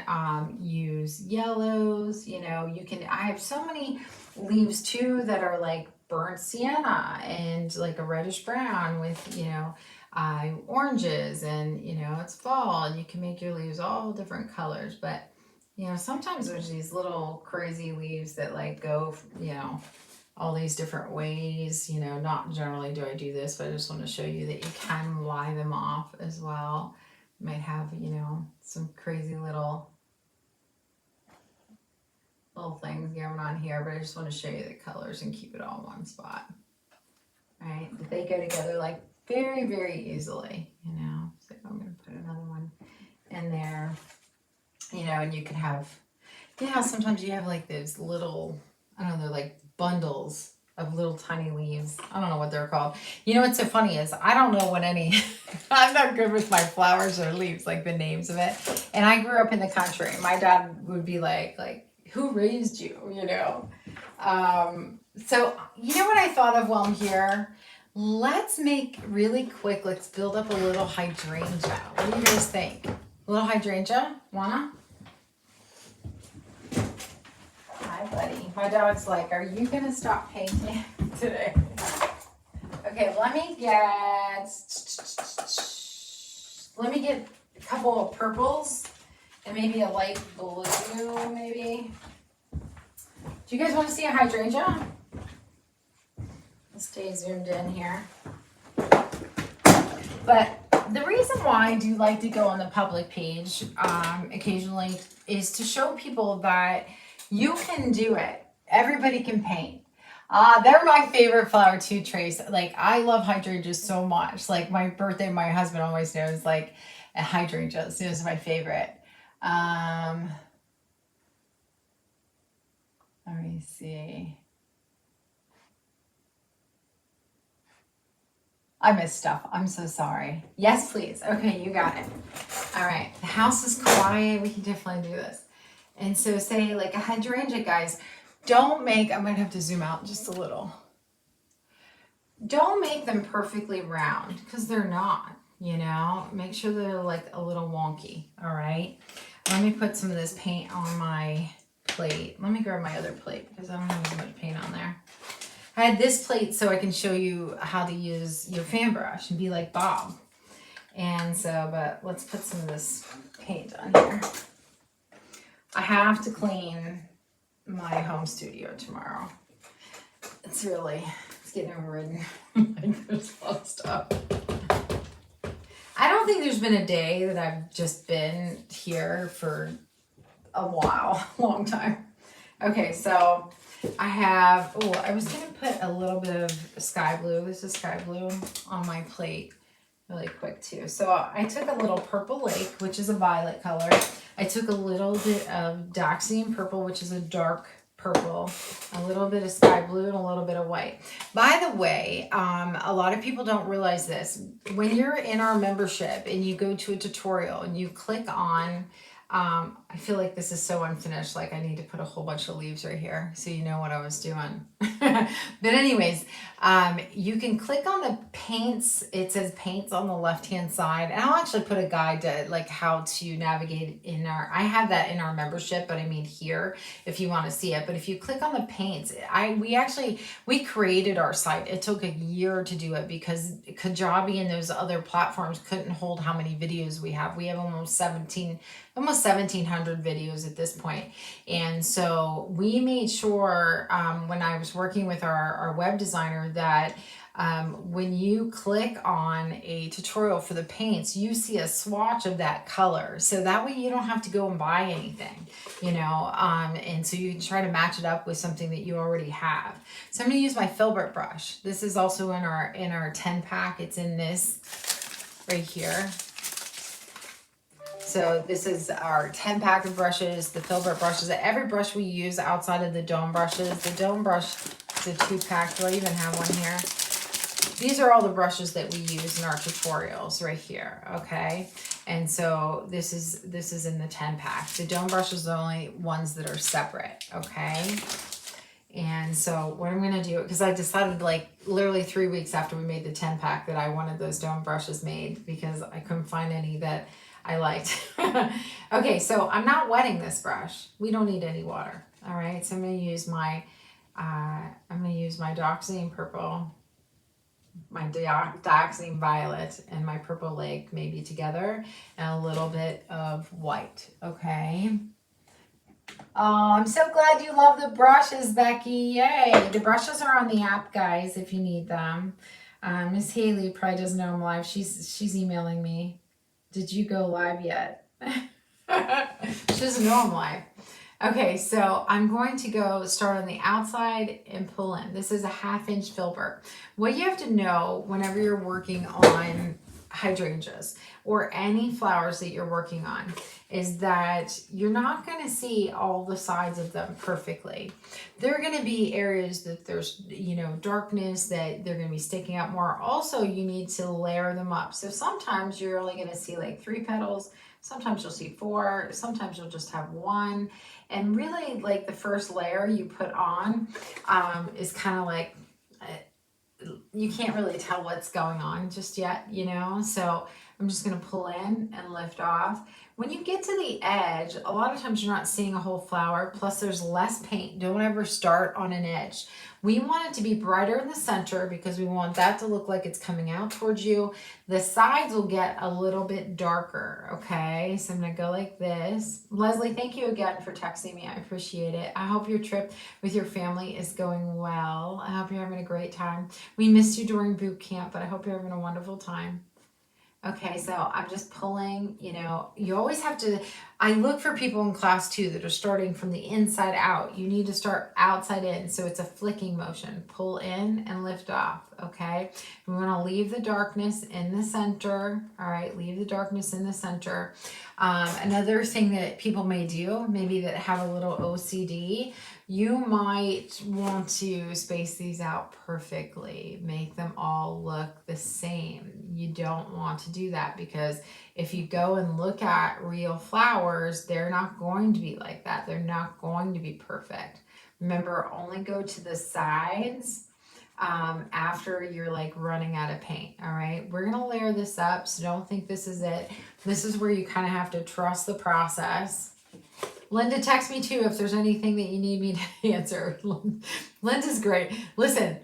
use yellows, you know, you can, I have so many leaves too that are like burnt sienna and like a reddish brown with, you know, oranges, and, you know, it's fall and you can make your leaves all different colors. But, you know, sometimes there's these little crazy leaves that like go, you know, all these different ways. You know, not generally do I do this, but I just want to show you that you can lie them off as well. You might have, you know, some crazy little things going on here, but I just want to show you the colors and keep it all in one spot. All right, but they go together like very, very easily, you know. So I'm going to put another one in there, you know, and you can have, you know, sometimes you have like those little, I don't know, they're like bundles of little tiny leaves. I don't know what they're called. You know what's so funny is I don't know what any, I'm not good with my flowers or leaves, like the names of it. And I grew up in the country. My dad would be like, who raised you, you know? So you know what I thought of while I'm here? Let's make really quick, let's build up a little hydrangea. What do you guys think? Little hydrangea, wanna? Hi, buddy. My dog's like, are you gonna stop painting today? Okay, let me get a couple of purples and maybe a light blue, maybe. Do you guys want to see a hydrangea? Let's stay zoomed in here. But the reason why I do like to go on the public page occasionally is to show people that you can do it. Everybody can paint. They're my favorite flower too, Trace. Like, I love hydrangeas so much. Like, my birthday, my husband always knows, like, hydrangeas is my favorite. Let me see. I missed stuff. I'm so sorry. Yes, please. Okay, you got it. All right. The house is quiet. We can definitely do this. And so say like a hydrangea, guys, don't make, I'm going to have to zoom out just a little. Don't make them perfectly round because they're not, you know. Make sure they're like a little wonky. All right. Let me put some of this paint on my plate. Let me grab my other plate because I don't have as much paint on there. I had this plate so I can show you how to use your fan brush and be like Bob. And so, but let's put some of this paint on here. I have to clean my home studio tomorrow. It's getting overridden. Like, there's a lot of stuff. I don't think there's been a day that I've just been here for a while, long time. Okay, so I was going to put a little bit of sky blue. This is sky blue on my plate really quick too. So I took a little purple lake, which is a violet color. I took a little bit of Daxium purple, which is a dark purple, a little bit of sky blue, and a little bit of white. By the way, a lot of people don't realize this. When you're in our membership and you go to a tutorial and you click on I feel like this is so unfinished. Like, I need to put a whole bunch of leaves right here so you know what I was doing. But anyways, you can click on the paints. It says paints on the left-hand side. And I'll actually put a guide to like how to navigate in I have that in our membership, but I mean here if you want to see it. But if you click on the paints, we created our site. It took a year to do it because Kajabi and those other platforms couldn't hold how many videos we have. We have almost 1,700 videos at this point. And so we made sure when I was working with our web designer that when you click on a tutorial for the paints, you see a swatch of that color. So that way you don't have to go and buy anything, you know, and so you can try to match it up with something that you already have. So I'm going to use my filbert brush. This is also in our 10 pack. It's in this right here. So this is our 10 pack of brushes, the filbert brushes. Every brush we use outside of the dome brushes. The dome brush is a 2 pack. Do I even have one here? These are all the brushes that we use in our tutorials right here, okay? And so this is in the 10 pack. The dome brushes are the only ones that are separate, okay? And so what I'm going to do, because I decided like literally 3 weeks after we made the 10 pack that I wanted those dome brushes made because I couldn't find any that I liked. Okay, so I'm not wetting this brush. We don't need any water. All right, so I'm going to use my Daxium purple, my Daxium violet, and my purple lake maybe together, and a little bit of white. Okay. Oh, I'm so glad you love the brushes, Becky. Yay! The brushes are on the app, guys, if you need them. Miss Haley probably doesn't know I'm live. She's emailing me. Did you go live yet? She doesn't know I'm live. Okay, so I'm going to go start on the outside and pull in. This is a 1/2 inch filbert. What you have to know whenever you're working on hydrangeas or any flowers that you're working on is that you're not going to see all the sides of them perfectly. There are going to be areas that there's, you know, darkness that they're going to be sticking out more. Also, you need to layer them up. So sometimes you're only going to see like 3 petals. Sometimes you'll see 4. Sometimes you'll just have 1. And really, like, the first layer you put on is kind of like, you can't really tell what's going on just yet, you know? So I'm just going to pull in and lift off. When you get to the edge, a lot of times you're not seeing a whole flower, plus there's less paint. Don't ever start on an edge. We want it to be brighter in the center because we want that to look like it's coming out towards you. The sides will get a little bit darker, okay? So I'm gonna go like this. Leslie, thank you again for texting me. I appreciate it. I hope your trip with your family is going well. I hope you're having a great time. We missed you during boot camp, but I hope you're having a wonderful time. Okay, so I'm just pulling, you always have to, I look for people in class too that are starting from the inside out. You need to start outside in. So it's a flicking motion. Pull in and lift off, okay? We want to leave the darkness in the center. All right, leave the darkness in the center. Another thing that people may do, maybe that have a little OCD, you might want to space these out perfectly, make them all look the same. You don't want to do that because if you go and look at real flowers, they're not going to be like that. They're not going to be perfect. Remember, only go to the sides after you're like running out of paint. All right, we're gonna layer this up, so don't think this is it. This is where you kind of have to trust the process. Linda, text me too if there's anything that you need me to answer. Linda's great. Listen,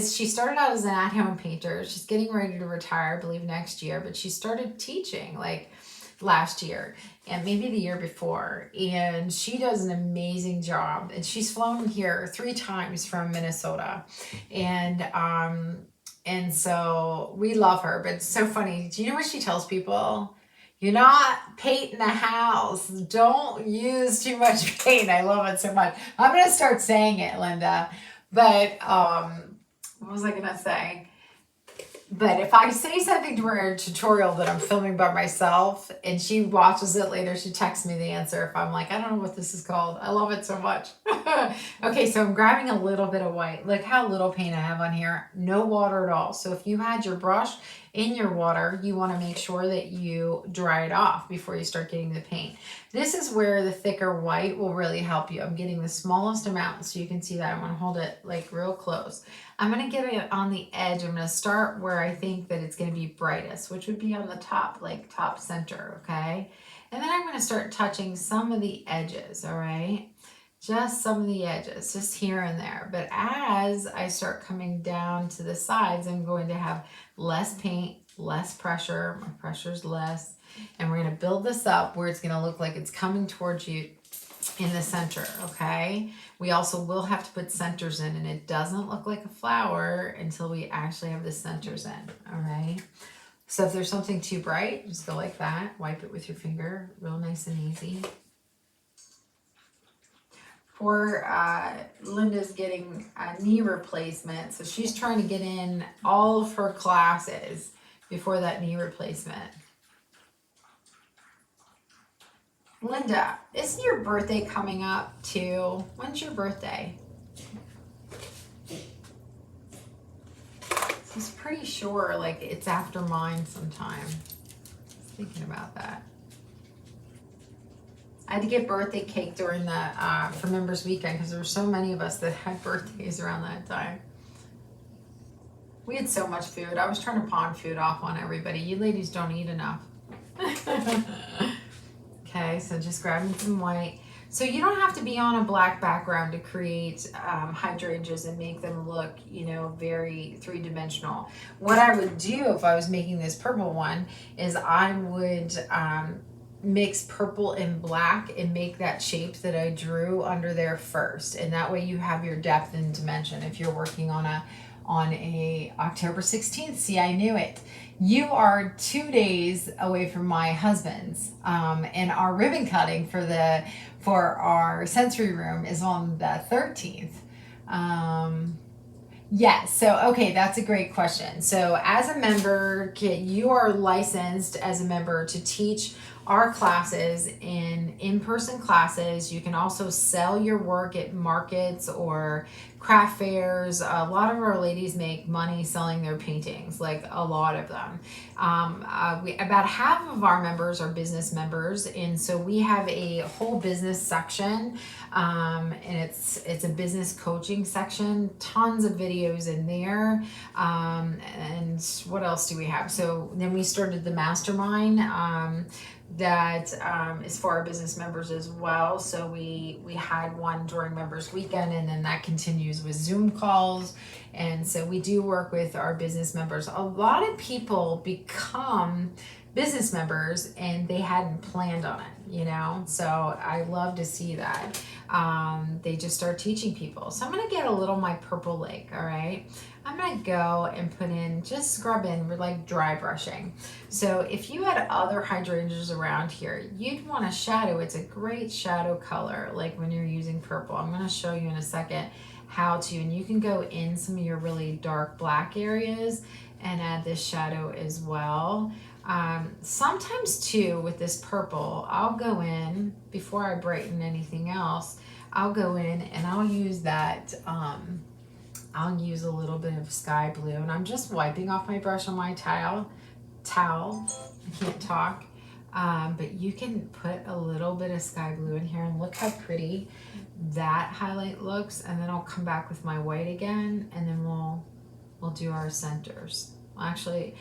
she started out as an at-home painter. She's getting ready to retire, I believe next year, but she started teaching like last year and maybe the year before. And she does an amazing job. And she's flown here 3 times from Minnesota. And so we love her, but it's so funny. Do you know what she tells people? You're not painting the house. Don't use too much paint. I love it so much. I'm going to start saying it, Linda. But what was I going to say? But if I say something to her in a tutorial that I'm filming by myself and she watches it later, she texts me the answer if I'm like, I don't know what this is called. I love it so much. Okay, so I'm grabbing a little bit of white. Look how little paint I have on here. No water at all. So if you had your brush in your water, you want to make sure that you dry it off before you start getting the paint. This is where the thicker white will really help you. I'm getting the smallest amount so you can see that. I want to hold it like real close. I'm going to get it on the edge. I'm going to start where I think that it's going to be brightest, which would be on the top, like top center, okay? And then I'm going to start touching some of the edges, all right? Just some of the edges, just here and there. But as I start coming down to the sides, I'm going to have less paint, less pressure. My pressure's less. And we're going to build this up where it's going to look like it's coming towards you in the center, okay? We also will have to put centers in, and it doesn't look like a flower until we actually have the centers in, all right? So if there's something too bright, just go like that. Wipe it with your finger, real nice and easy. Poor Linda's getting a knee replacement, so she's trying to get in all of her classes before that knee replacement. Linda, isn't your birthday coming up too? When's your birthday? I was pretty sure like it's after mine sometime. I was thinking about that. I had to get birthday cake during the for Members Weekend because there were so many of us that had birthdays around that time. We had so much food. I was trying to pawn food off on everybody. You ladies don't eat enough. Okay, so just grabbing some white. So you don't have to be on a black background to create hydrangeas and make them look, very 3-dimensional. What I would do if I was making this purple one is I would mix purple and black and make that shape that I drew under there first. And that way you have your depth and dimension if you're working on a October 16th. See, I knew it. You are 2 days away from my husband's, and our ribbon cutting for our sensory room is on the 13th. Yes. So, okay, that's a great question. So as a member, you are licensed as a member to teach our classes in in-person classes. You can also sell your work at markets or craft fairs. A lot of our ladies make money selling their paintings, like a lot of them. About half of our members are business members, and so we have a whole business section, and it's a business coaching section. Tons of videos in there. And what else do we have? So then we started the mastermind. That is for our business members as well. So we had one during members weekend, and then that continues with Zoom calls. And so we do work with our business members. A lot of people become business members and they hadn't planned on it, you know. So I love to see that. They just start teaching people. So I'm gonna get a little my purple lake. All right, I'm gonna go and put in, just scrub in, we're like dry brushing. So if you had other hydrangeas around here, you'd want a shadow. It's a great shadow color, like when you're using purple. I'm gonna show you in a second how to, and you can go in some of your really dark black areas and add this shadow as well. Sometimes too with this purple, I'll go in before I brighten anything else. I'll go in and I'll use that, I'll use a little bit of sky blue, and I'm just wiping off my brush on my towel. I can't talk. But you can put a little bit of sky blue in here, and look how pretty that highlight looks. And then I'll come back with my white again, and then we'll do our centers. Actually,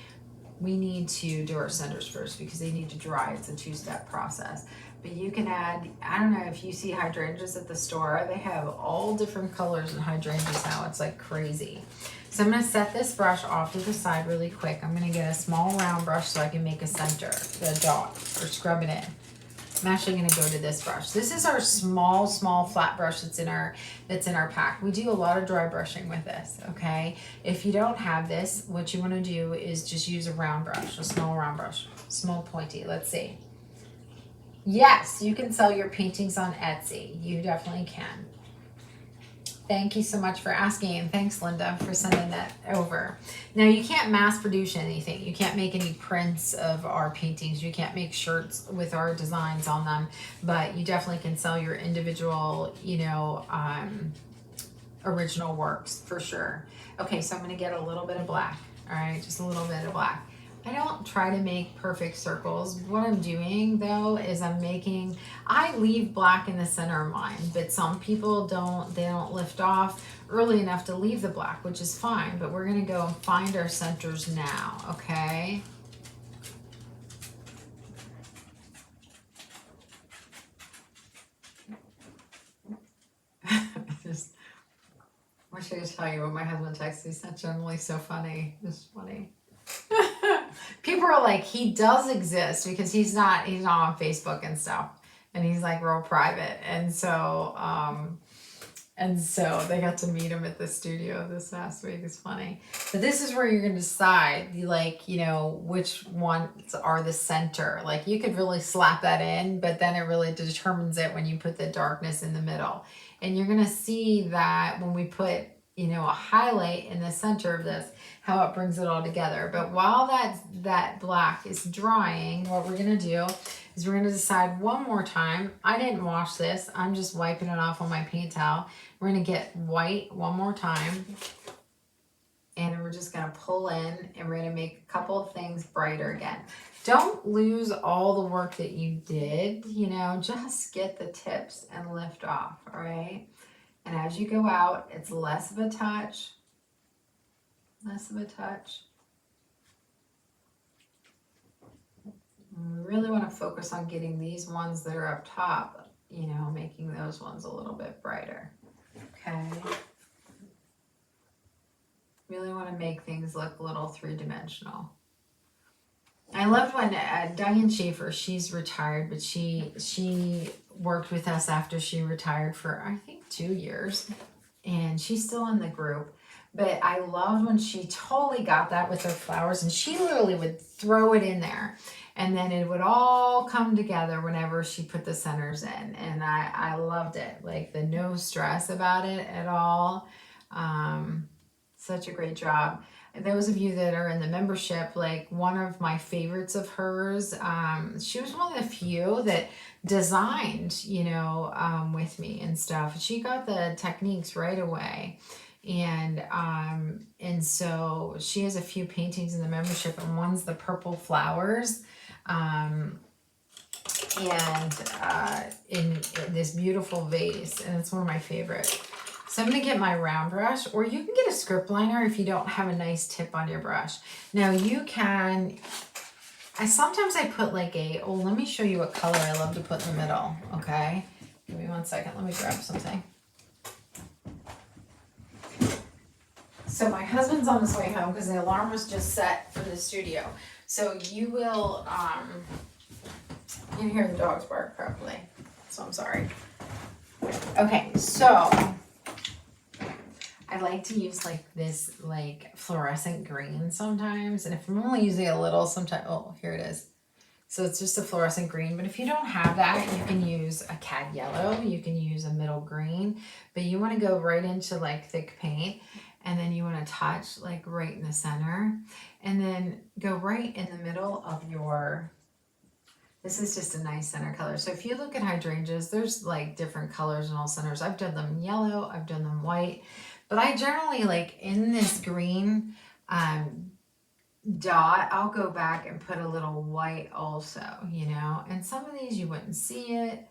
we need to do our centers first because they need to dry. It's a two-step process. But you can add, I don't know if you see hydrangeas at the store, they have all different colors in hydrangeas now. It's like crazy. So I'm gonna set this brush off to the side really quick. I'm gonna get a small round brush so I can make a center, the dot, or scrub it in. I'm actually gonna go to this brush. This is our small flat brush that's in our pack. We do a lot of dry brushing with this, okay? If you don't have this, what you wanna do is just use a round brush, a small round brush, small pointy. Let's see. Yes, you can sell your paintings on Etsy. You definitely can. Thank you so much for asking, and thanks, Linda, for sending that over. Now, you can't mass produce anything. You can't make any prints of our paintings. You can't make shirts with our designs on them, but you definitely can sell your individual, you know, original works for sure. Okay, so I'm going to get a little bit of black. All right, just a little bit of black. I don't try to make perfect circles. What I'm doing though is I leave black in the center of mine, but some people they don't lift off early enough to leave the black, which is fine, but we're gonna go and find our centers now, okay? Just wish I could tell you what my husband texts. He's not generally so funny. It's funny. People are like, he does exist because he's not on Facebook and stuff, and he's like real private, and so they got to meet him at the studio this last week. It's funny. But this is where you're gonna decide, like, you know, which ones are the center. Like, you could really slap that in, but then it really determines it when you put the darkness in the middle. And you're gonna see that when we put, you know, a highlight in the center of this, how it brings it all together. But while that black is drying, what we're gonna do is we're gonna decide one more time. I didn't wash this. I'm just wiping it off on my paint towel. We're gonna get white one more time, and we're just gonna pull in, and we're gonna make a couple of things brighter again. Don't lose all the work that you did, you know, just get the tips and lift off, all right? And as you go out, it's less of a touch, less of a touch. And we really want to focus on getting these ones that are up top, you know, making those ones a little bit brighter, okay? Really want to make things look a little three-dimensional. I loved when Diane Schaefer, she's retired, but she worked with us after she retired for, I think, 2 years, and she's still in the group. But I loved when she totally got that with her flowers, and she literally would throw it in there, and then it would all come together whenever she put the centers in, and I loved it, like the no stress about it at all. Such a great job. those of you that are in the membership, like one of my favorites of hers, she was one of the few that designed, with me and stuff. She got the techniques right away. And so she has a few paintings in the membership, and one's the purple flowers. In this beautiful vase, and it's one of my favorites. So I'm going to get my round brush, or you can get a script liner if you don't have a nice tip on your brush. Now you can, sometimes I put like let me show you what color I love to put in the middle, okay? Give me 1 second, let me grab something. So my husband's on his way home because the alarm was just set for the studio. So you will, you can hear the dogs bark probably, so I'm sorry. Okay, so I like to use like this like fluorescent green sometimes, and if I'm only using a little, sometimes, oh, here it is. So it's just a fluorescent green, but if you don't have that, you can use a cad yellow, you can use a middle green, but you want to go right into like thick paint, and then you want to touch like right in the center, and then go right in the middle of your, this is just a nice center color. So if you look at hydrangeas, there's like different colors in all centers. I've done them yellow, I've done them white, but I generally like in this green dot, I'll go back and put a little white also, and some of these you wouldn't see it,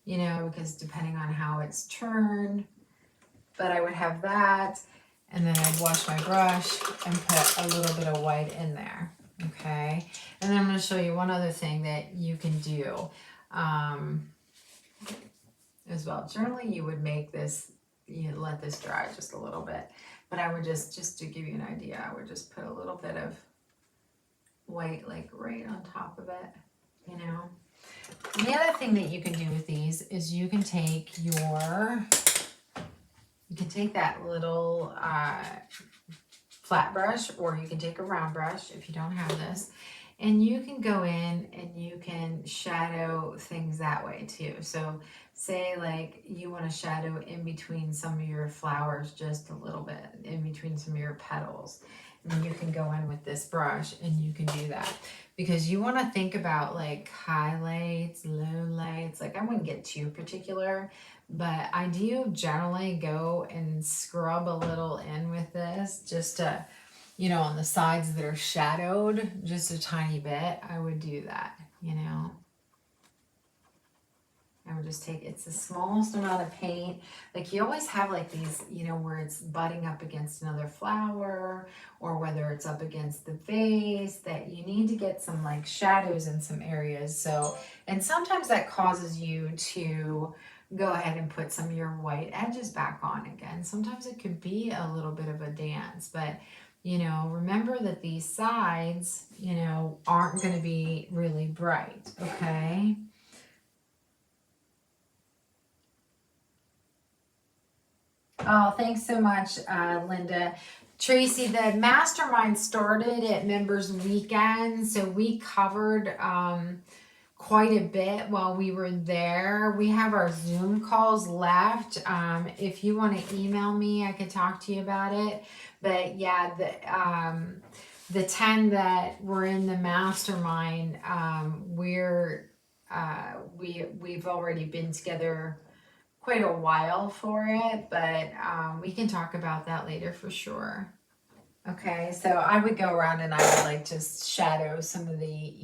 because depending on how it's turned, but I would have that, and then I'd wash my brush and put a little bit of white in there. Okay, and then I'm going to show you one other thing that you can do as well. Generally, you would make this, you let this dry just a little bit, but I would just to give you an idea, I would just put a little bit of white like right on top of it, The other thing that you can do with these is you can take that little flat brush, or you can take a round brush if you don't have this, and you can go in and you can shadow things that way too. So say like you want to shadow in between some of your flowers just a little bit, in between some of your petals, and you can go in with this brush and you can do that, because you want to think about like highlights, lowlights. Like I wouldn't get too particular, but I do generally go and scrub a little in with this just to, on the sides that are shadowed just a tiny bit. I would do that, I would just take, it's the smallest amount of paint. Like you always have like these, where it's butting up against another flower, or whether it's up against the vase, that you need to get some like shadows in some areas. So, and sometimes that causes you to go ahead and put some of your white edges back on again. Sometimes it could be a little bit of a dance, but remember that these sides, aren't going to be really bright, okay? Oh, thanks so much, Linda. Tracy, the mastermind started at Members Weekend, so we covered quite a bit while we were there. We have our Zoom calls left. If you want to email me, I could talk to you about it. But yeah, the 10 that were in the mastermind, we've already been together quite a while for it, but we can talk about that later for sure. Okay, so I would go around and I would like just shadow some of the,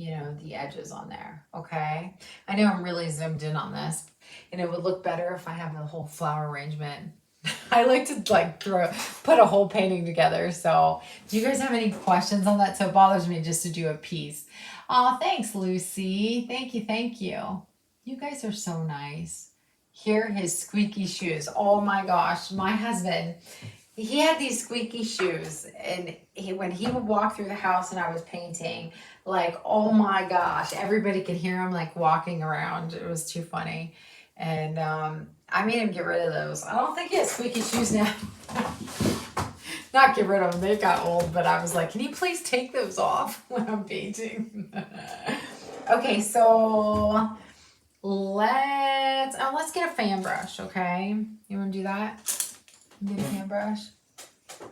the edges on there, okay? I know I'm really zoomed in on this, and it would look better if I have the whole flower arrangement. I like to like put a whole painting together, so do you guys have any questions on that? So it bothers me just to do a piece. Oh, thanks, Lucy. Thank you. You guys are so nice. Here, his squeaky shoes. Oh my gosh, my husband, he had these squeaky shoes, and when he would walk through the house and I was painting, like, oh my gosh, everybody could hear him like walking around. It was too funny. And I made him get rid of those. I don't think he has squeaky shoes now. Not get rid of them, they got old, but I was like, can you please take those off when I'm painting? Okay, so let's get a fan brush, okay? You want to do that? Get a fan brush?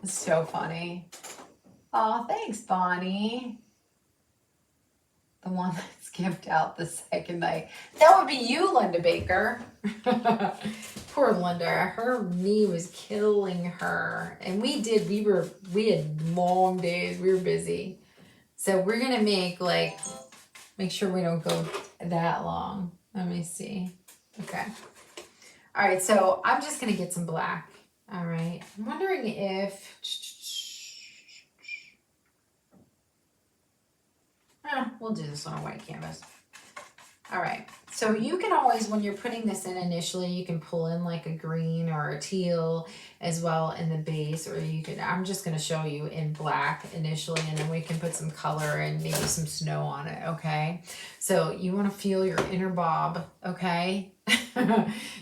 It's so funny. Oh, thanks, Bonnie. The one that skipped out the second night. That would be you, Linda Baker. Poor Linda. Her knee was killing her. And we had long days. We were busy. So we're gonna make sure we don't go that long. Let me see. Okay. All right, so I'm just gonna get some black. All right. I'm wondering if we'll do this on a white canvas. All right, so you can always, when you're putting this in initially, you can pull in like a green or a teal as well in the base, or you could, I'm just gonna show you in black initially, and then we can put some color and maybe some snow on it, okay? So you wanna feel your inner bob, okay?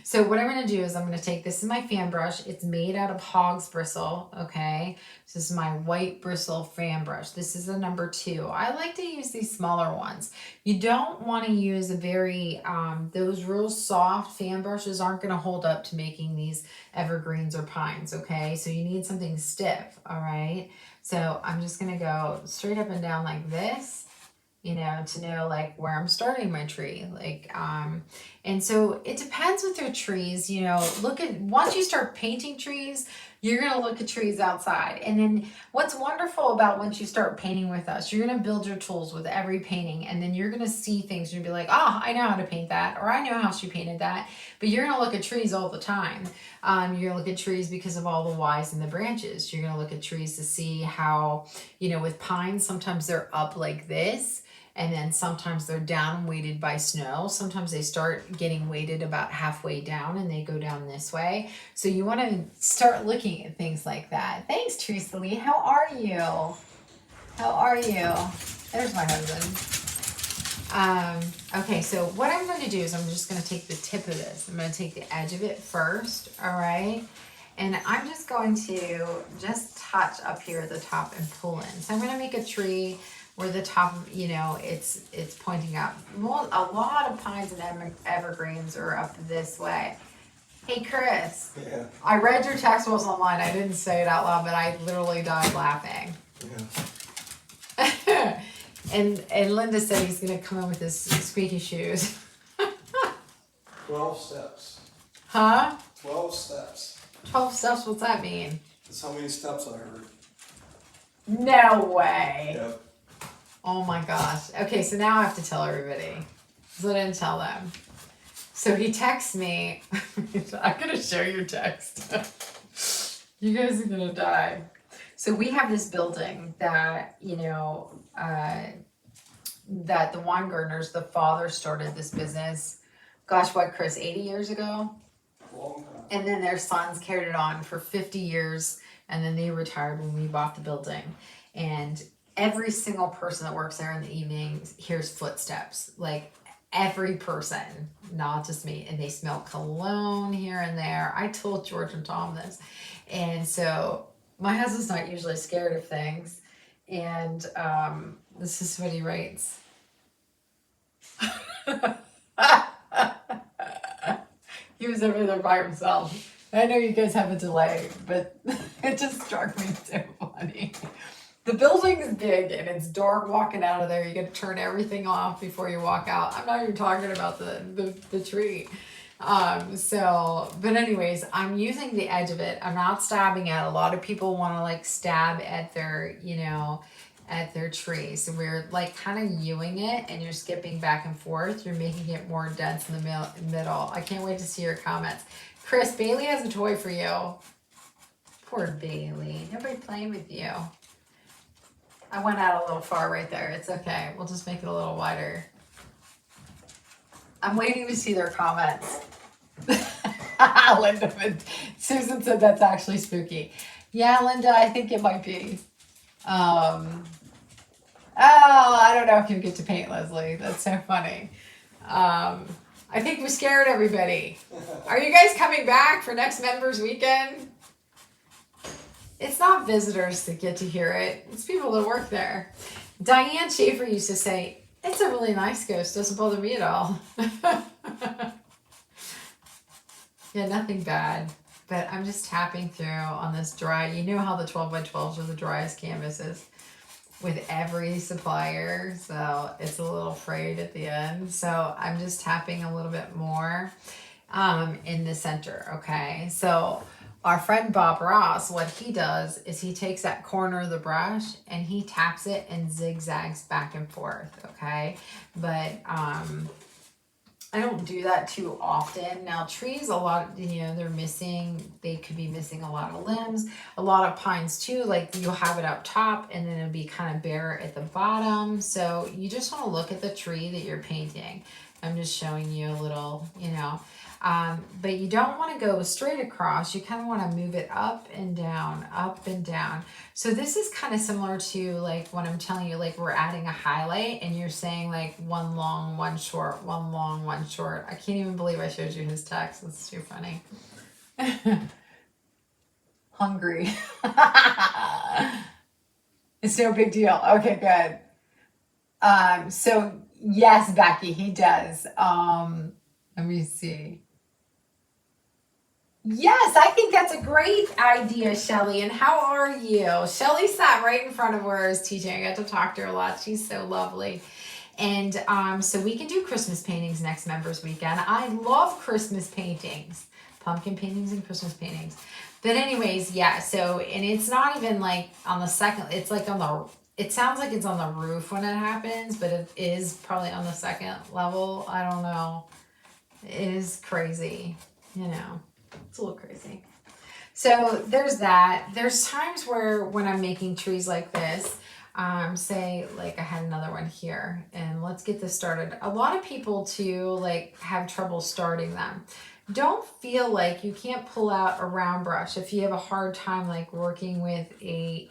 So what I'm gonna do is I'm gonna take, this is my fan brush. It's made out of hog's bristle, okay? So this is my white bristle fan brush. This is a number 2. I like to use these smaller ones. You don't wanna use a very, those real soft fan brushes aren't gonna hold up to making these evergreens or pines, okay? So you need something stiff, all right? So I'm just gonna go straight up and down like this, you know, to know like where I'm starting my tree. And so it depends with your trees, you know, once you start painting trees, you're going to look at trees outside. And then what's wonderful about once you start painting with us, you're going to build your tools with every painting, and then you're going to see things. You'll be like, oh, I know how to paint that, or I know how she painted that. But you're going to look at trees all the time. You're going to look at trees because of all the Y's and the branches. You're going to look at trees to see how, you know, with pines, sometimes they're up like this. And then sometimes they're down weighted by snow. Sometimes they start getting weighted about halfway down and they go down this way. So you want to start looking at things like that. Thanks, Teresa Lee. How are you? How are you? There's my husband. Okay, so what I'm going to do is I'm just going to take the tip of this. I'm going to take the edge of it first, all right? And I'm just going to just touch up here at the top and pull in. So I'm going to make a tree where the top, you know, it's pointing up. Well, a lot of pines and evergreens are up this way. Hey, Chris. Yeah. I read your text was online. I didn't say it out loud, but I literally died laughing. Yeah. and Linda said he's going to come in with his squeaky shoes. 12 steps. Huh? 12 steps. 12 steps, what's that mean? That's how many steps I heard. No way. Yep. Oh my gosh. Okay, so now I have to tell everybody. So I didn't tell them. So he texts me. I'm going to show your text. You guys are going to die. So we have this building that, you know, that the Weingartners, the father started this business. Gosh, what, Chris, 80 years ago? Long time. And then their sons carried it on for 50 years. And then they retired when we bought the building. And every single person that works there in the evenings hears footsteps, like every person, not just me. And they smell cologne here and there. I told George and Tom this. And so my husband's not usually scared of things. And this is what he writes. He was over there by himself. I know you guys have a delay, but it just struck me so funny. The building is big and it's dark walking out of there. You got to turn everything off before you walk out. I'm not even talking about the tree. But anyways, I'm using the edge of it. I'm not stabbing at it. A lot of people want to like stab at their, you know, at their tree. So we're like kind of Ewing it and you're skipping back and forth. You're making it more dense in the middle. I can't wait to see your comments. Chris, Bailey has a toy for you. Poor Bailey. Nobody playing with you. I went out a little far right there. It's okay. We'll just make it a little wider. I'm waiting to see their comments. Linda, Susan said that's actually spooky. Yeah, Linda, I think it might be. I don't know if you get to paint, Leslie. That's so funny. I think we scared everybody. Are you guys coming back for next members weekend? It's not visitors that get to hear it. It's people that work there. Diane Schaefer used to say, it's a really nice ghost. Doesn't bother me at all. Yeah, nothing bad. but I'm just tapping through on this dry. You know how the 12 by 12s are the driest canvases with every supplier, so it's a little frayed at the end. So I'm just tapping a little bit more in the center, okay? So our friend Bob Ross, what he does is he takes that corner of the brush and he taps it and zigzags back and forth, okay? But I don't do that too often. Now trees, a lot, they're missing, they could be missing a lot of limbs. A lot of pines too, like you'll have it up top and then it'll be kind of bare at the bottom. So you just want to look at the tree that you're painting. I'm just showing you a little, but you don't want to go straight across. You kind of want to move it up and down, up and down. So this is kind of similar to like when I'm telling you, like we're adding a highlight and you're saying like one long, one short, one long, one short. I can't even believe I showed you his text. That's too funny. Hungry. It's no big deal. Okay, good. So yes, Becky, he does. Let me see. Yes, I think that's a great idea, Shelly. And how are you? Shelly sat right in front of where I was teaching. I got to talk to her a lot. She's so lovely. And so we can do Christmas paintings next members weekend. I love Christmas paintings, pumpkin paintings and Christmas paintings. But anyways, yeah, so, and it's not even like on the second, it's like on the, it sounds like it's on the roof when it happens, but it is probably on the second level. I don't know. It is crazy, It's a little crazy. So there's that. There's times where when I'm making trees like this, say like I had another one here, and let's get this started. A lot of people too like have trouble starting them. Don't feel like you can't pull out a round brush if you have a hard time like working with a,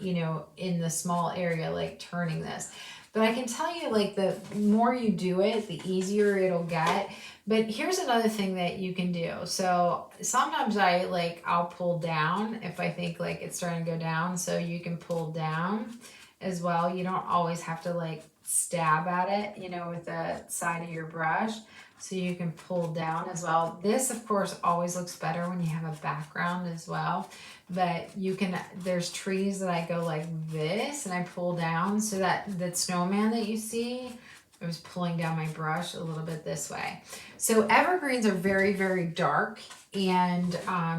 in the small area, like turning this. But I can tell you like the more you do it, the easier it'll get. But here's another thing that you can do. So sometimes I'll pull down if I think like it's starting to go down. So you can pull down as well. You don't always have to like stab at it, with the side of your brush. So you can pull down as well. This of course always looks better when you have a background as well. But there's trees that I go like this and I pull down so that snowman that you see, I was pulling down my brush a little bit this way. So evergreens are very, very dark. And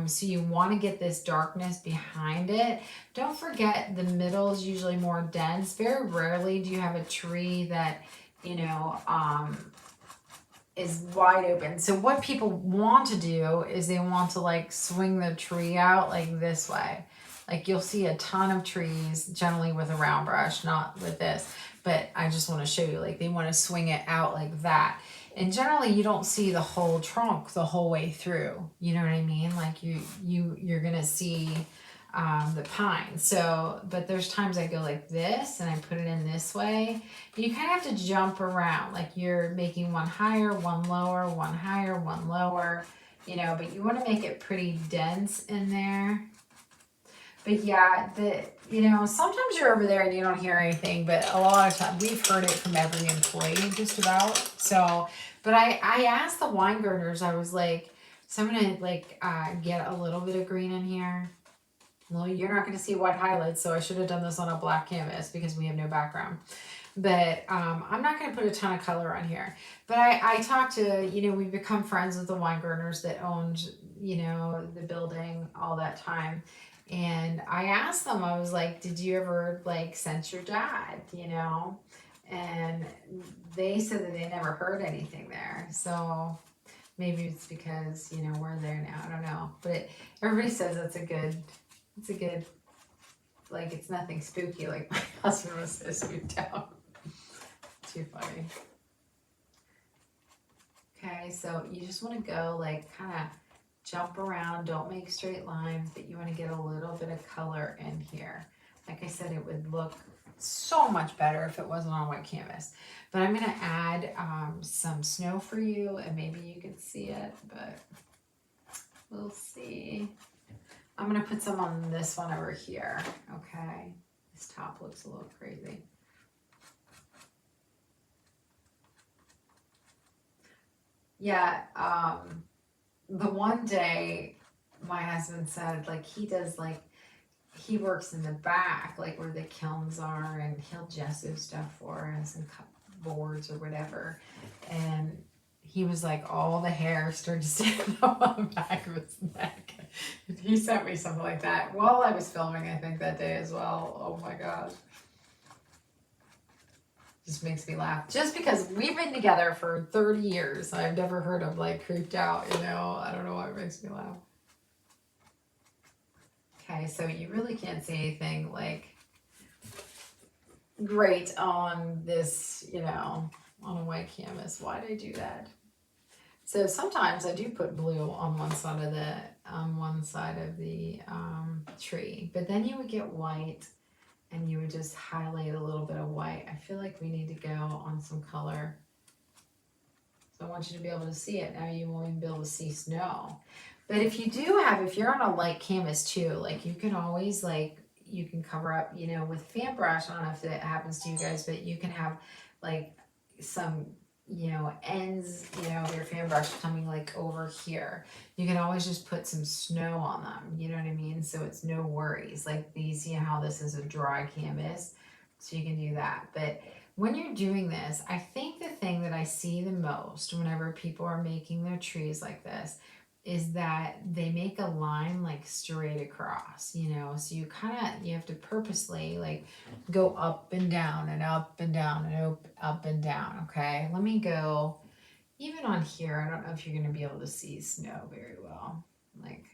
so you want to get this darkness behind it. Don't forget the middle is usually more dense. Very rarely do you have a tree that, is wide open. So what people want to do is they want to like swing the tree out like this way. Like you'll see a ton of trees generally with a round brush, not with this, but I just want to show you like they want to swing it out like that. And generally you don't see the whole trunk the whole way through. You know what I mean? Like you're going to see the pine. So, but there's times I go like this and I put it in this way. You kind of have to jump around, like you're making one higher, one lower, one higher, one lower, but you want to make it pretty dense in there. But yeah, sometimes you're over there and you don't hear anything, but a lot of times we've heard it from every employee just about. So, but I asked the wine gardeners, I was like, so I'm going to get a little bit of green in here. Well, you're not going to see white highlights, so I should have done this on a black canvas because we have no background. But I'm not going to put a ton of color on here. But I talked to, we've become friends with the wine gardeners that owned, the building all that time. And I asked them, I was like, did you ever like sense your dad, And they said that they never heard anything there. So maybe it's because, we're there now. I don't know. But everybody says it's a good, like it's nothing spooky. Like my husband was so spooked out. Too funny. Okay, so you just want to go like kind of jump around. Don't make straight lines, but you want to get a little bit of color in here. Like I said, it would look so much better if it wasn't on white canvas. But I'm going to add some snow for you, and maybe you can see it, but we'll see. I'm going to put some on this one over here, okay? This top looks a little crazy. Yeah, the one day my husband said, like, he does, like, he works in the back, like where the kilns are, and he'll gesso stuff for us and cut boards or whatever. And he was like, all the hair started to stand up on the back of his neck. He sent me something like that while I was filming, I think, that day as well. Oh my gosh. Just makes me laugh. Just because we've been together for 30 years, I've never heard of like creeped out, you know? I don't know why it makes me laugh. Okay, so you really can't see anything like great on this, you know, on a white canvas. Why did I do that? So sometimes I do put blue on one side of the tree, but then you would get white and you would just highlight a little bit of white. I feel like we need to go on some color. So I want you to be able to see it. Now you won't even be able to see snow. But if you're on a light canvas too, like you can always you can cover up, you know, with fan brush. I don't know if that happens to you guys, but you can have like some, you know, ends, you know, of your fan brush coming like over here. You can always just put some snow on them, you know what I mean? So it's no worries. Like these, you know how this is a dry canvas, so you can do that. But when you're doing this, I think the thing that I see the most whenever people are making their trees like this is that they make a line like straight across, you know, so you have to purposely like go up and down and up and down and up and down. Okay, let me go even on here. I don't know if you're going to be able to see snow very well, like,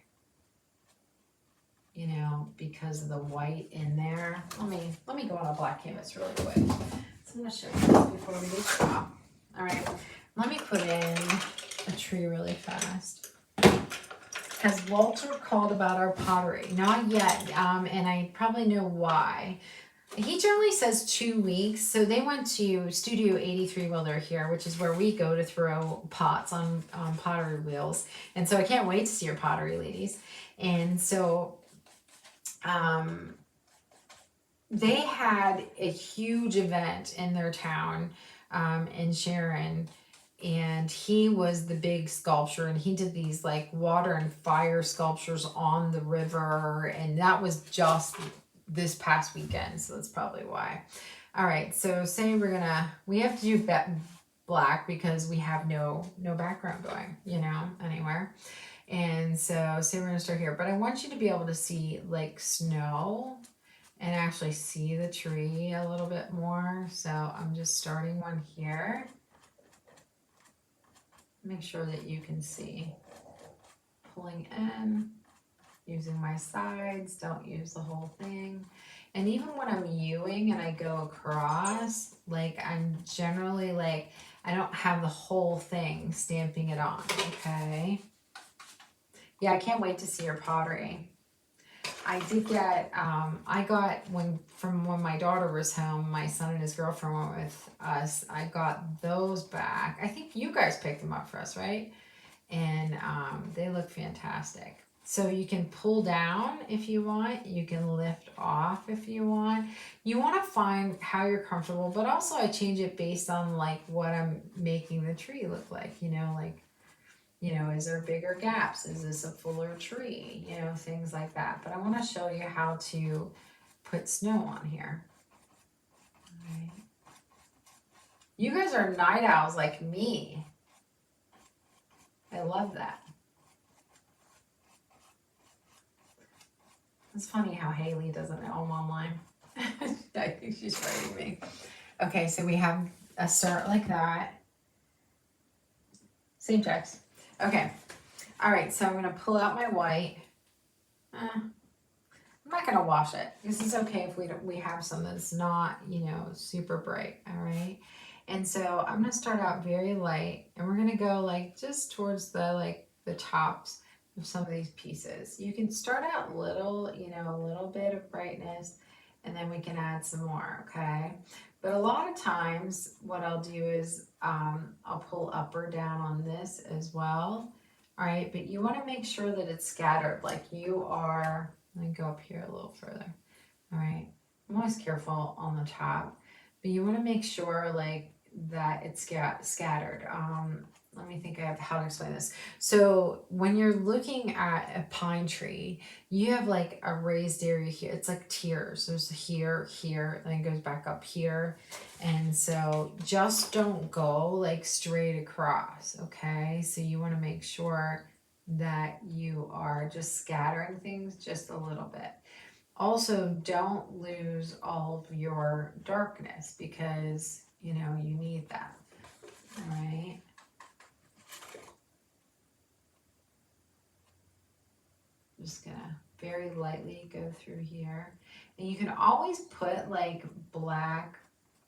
you know, because of the white in there. Let me go on a black canvas really quick. So I'm going to show you this before we do stop. All right, let me put in a tree really fast. Has Walter called about our pottery? Not yet, and I probably know why. He generally says 2 weeks. So they went to Studio 83 while they're here, which is where we go to throw pots on pottery wheels. And so I can't wait to see your pottery, ladies. And so they had a huge event in their town in Sharon. And he was the big sculptor, and he did these like water and fire sculptures on the river, and that was just this past weekend, so that's probably why. All right, so say we have to do black because we have no background going, you know, anywhere. And so say we're gonna start here, but I want you to be able to see like snow and actually see the tree a little bit more. So I'm just starting one here. Make sure that you can see. Pulling in, using my sides, don't use the whole thing. And even when I'm Ewing and I go across, like I'm generally like, I don't have the whole thing stamping it on, okay? Yeah, I can't wait to see your pottery. I did get, I got from when my daughter was home, my son and his girlfriend went with us, I got those back. I think you guys picked them up for us, right? And they look fantastic. So you can pull down if you want, you can lift off if you want. You want to find how you're comfortable, but also I change it based on like what I'm making the tree look like, you know, like, you know, is there bigger gaps? Is this a fuller tree? You know, things like that. But I want to show you how to put snow on here. All right. You guys are night owls like me. I love that. It's funny how Haley doesn't know I'm online. I think she's writing me. Okay, so we have a start like that. Same text. Okay. All right, so I'm going to pull out my white. I'm not going to wash it. This is okay if we have some that's not, you know, super bright. All right. And so I'm going to start out very light, and we're going to go like just towards the tops of some of these pieces. You can start out little, you know, a little bit of brightness, and then we can add some more, okay? But a lot of times what I'll do is I'll pull up or down on this as well. All right, but you want to make sure that it's scattered like you are. Let me go up here a little further. All right, I'm always careful on the top, but you want to make sure like that it's scattered. let me think of how to explain this. So when you're looking at a pine tree, you have like a raised area here. It's like tiers. There's here, here, then it goes back up here. And so just don't go like straight across, okay? So you want to make sure that you are just scattering things just a little bit. Also, don't lose all of your darkness because, you know, you need that, all right? Just gonna very lightly go through here. And you can always put like black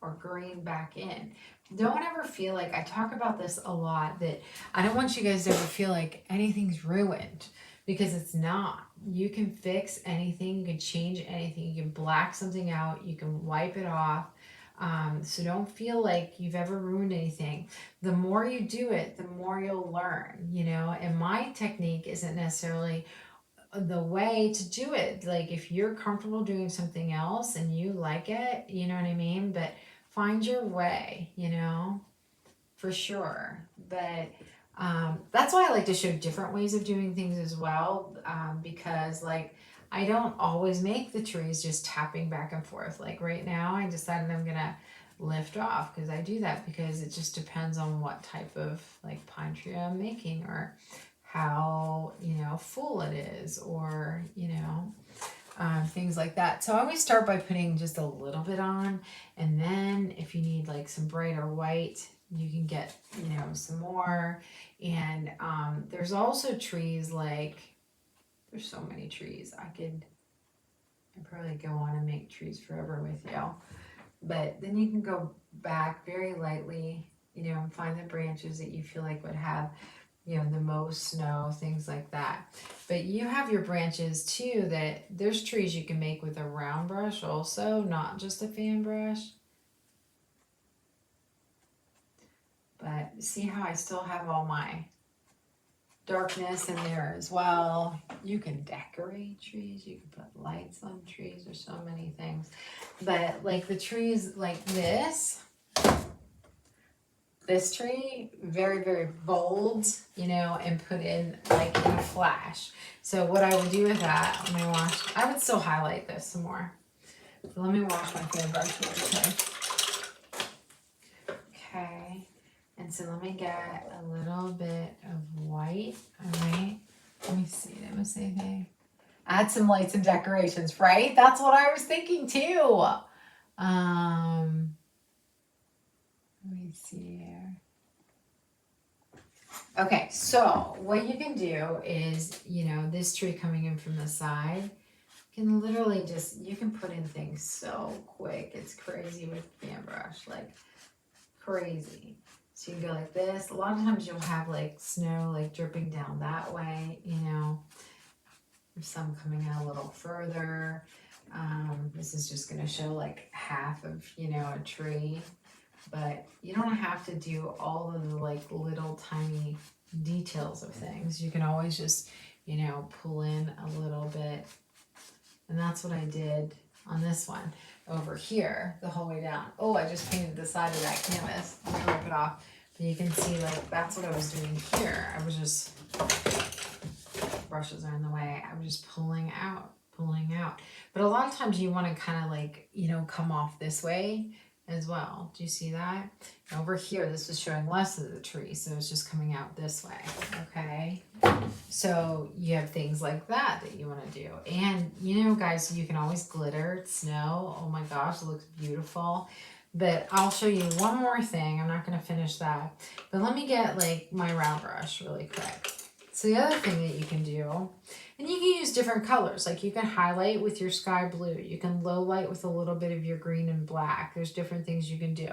or green back in. Don't ever feel like, I talk about this a lot, that I don't want you guys to ever feel like anything's ruined, because it's not. You can fix anything, you can change anything, you can black something out, you can wipe it off. So don't feel like you've ever ruined anything. The more you do it, the more you'll learn, you know. And my technique isn't necessarily the way to do it. Like if you're comfortable doing something else and you like it, you know what I mean? But find your way, you know, for sure. But that's why I like to show different ways of doing things as well, because like I don't always make the trees just tapping back and forth. Like right now, I decided I'm gonna lift off because I do that because it just depends on what type of like pine tree I'm making, or how, you know, full it is, or, you know, things like that. So I always start by putting just a little bit on, and then if you need like some brighter white, you can get, you know, some more. And there's also trees like, there's so many trees. I'd probably go on and make trees forever with you. But then you can go back very lightly, you know, and find the branches that you feel like would have, you know, the most snow, things like that. But you have your branches too, that there's trees you can make with a round brush also, not just a fan brush. But see how I still have all my darkness in there as well. You can decorate trees, you can put lights on trees, there's so many things. But like the trees like this tree, very, very bold, you know, and put in like in a flash. So what I would do with that, let me wash, I would still highlight this some more. So let me wash my fan brush really quick. Okay, and so let me get a little bit of white, all right? Let me see, let me see anything. Add some lights and decorations, right? That's what I was thinking too. Let me see here. Okay, so what you can do is, you know, this tree coming in from the side, you can literally just, you can put in things so quick. It's crazy with fan brush, like crazy. So you can go like this. A lot of times you'll have like snow like dripping down that way, you know. There's some coming out a little further. This is just gonna show like half of, you know, a tree. But you don't have to do all of the like little tiny details of things. You can always just, you know, pull in a little bit. And that's what I did on this one over here the whole way down. Oh, I just painted the side of that canvas. Let me rip it off. But you can see like that's what I was doing here. I was just, brushes are in the way. I was just pulling out. But a lot of times you want to kind of like, you know, come off this way as well. Do you see that? And over here, this is showing less of the tree, so it's just coming out this way, okay? So you have things like that you want to do. And, you know, guys, you can always glitter snow. Oh my gosh, it looks beautiful. But I'll show you one more thing. I'm not going to finish that. But let me get, like, my round brush really quick. So the other thing that you can do, and you can use different colors. Like you can highlight with your sky blue. You can low light with a little bit of your green and black. There's different things you can do.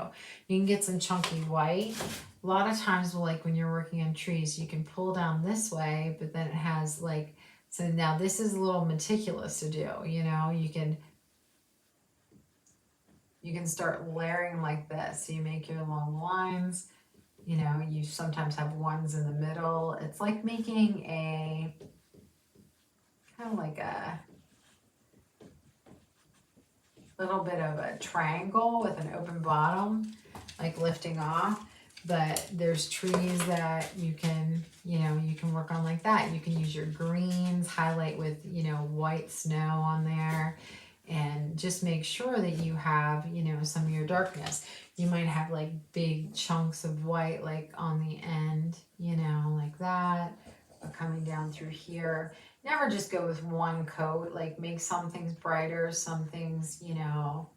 You can get some chunky white. A lot of times, like when you're working on trees, you can pull down this way, but then it has like, so now this is a little meticulous to do, you know, you can start layering like this. So you make your long lines. You know, you sometimes have ones in the middle. It's like making a, kind of like a little bit of a triangle with an open bottom, like lifting off. But there's trees that you can, you know, you can work on like that. You can use your greens, highlight with, you know, white snow on there, and just make sure that you have, you know, some of your darkness. You might have like big chunks of white like on the end, you know, like that, or coming down through here. Never just go with one coat, like make some things brighter, some things, you know,